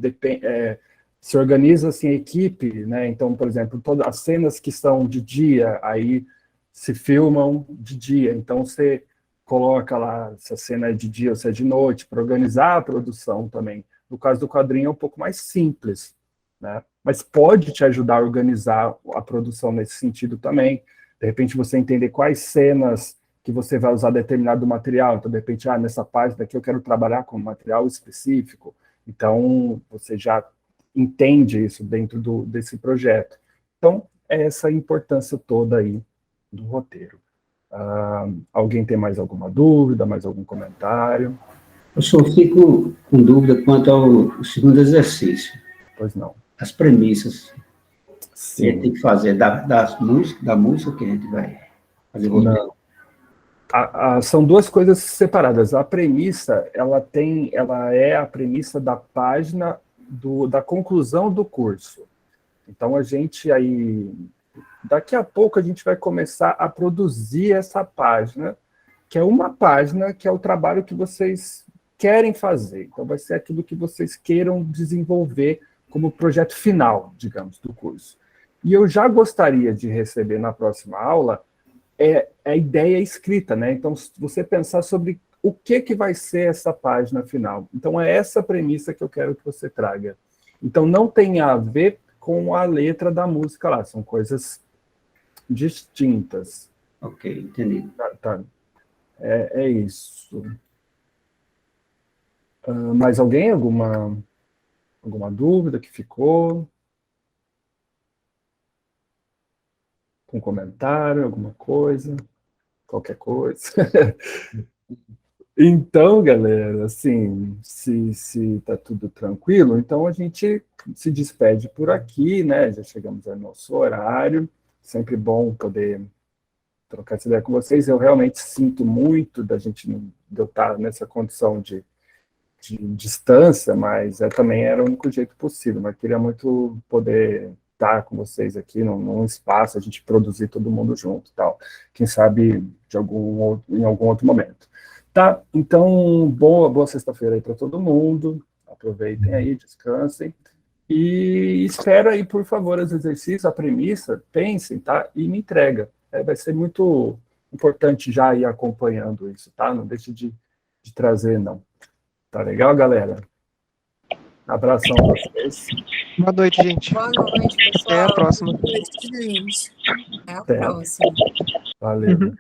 se organiza assim a equipe, né? Então, por exemplo, todas as cenas que são de dia, aí se filmam de dia. Então, você coloca lá se a cena é de dia ou se é de noite, para organizar a produção também. No caso do quadrinho é um pouco mais simples, né? Mas pode te ajudar a organizar a produção nesse sentido também. De repente, você entender quais cenas que você vai usar determinado material. Então, de repente, nessa página aqui eu quero trabalhar com material específico. Então, você já entende isso dentro desse projeto. Então, é essa importância toda aí do roteiro. Alguém tem mais alguma dúvida, mais algum comentário? Eu só fico com dúvida quanto ao segundo exercício. Pois não. As premissas. Sim. Que a gente tem que fazer da música que a gente vai fazer roteiro. São duas coisas separadas. A premissa, ela é a premissa da página da conclusão do curso. Então, a gente aí, daqui a pouco, a gente vai começar a produzir essa página, que é uma página que é o trabalho que vocês querem fazer. Então, vai ser aquilo que vocês queiram desenvolver como projeto final, digamos, do curso. E eu já gostaria de receber na próxima aula a ideia escrita, né? Então, você pensar sobre o que vai ser essa página final. Então, é essa premissa que eu quero que você traga. Então, não tem a ver com a letra da música lá, são coisas distintas. Ok, entendi. Tá. É isso. Mais alguém? Alguma dúvida que ficou? Um comentário, alguma coisa? Qualquer coisa? Então, galera, assim, se tá tudo tranquilo, então a gente se despede por aqui, né? Já chegamos ao nosso horário. Sempre bom poder trocar essa ideia com vocês. Eu realmente sinto muito de eu estar nessa condição de distância, mas também era o único jeito possível. Mas queria muito poder estar com vocês aqui num espaço, a gente produzir todo mundo junto e tal. Quem sabe em algum outro momento. Tá, então, boa sexta-feira aí para todo mundo. Aproveitem aí, descansem. E espero aí, por favor, os exercícios, a premissa, pensem, tá? E me entrega. Vai ser muito importante já ir acompanhando isso, tá? Não deixe de trazer, não. Tá legal, galera? Abração a vocês. Boa noite, gente. Boa noite, pessoal. Até a próxima. Boa noite, gente. Até a Até. próxima. Valeu.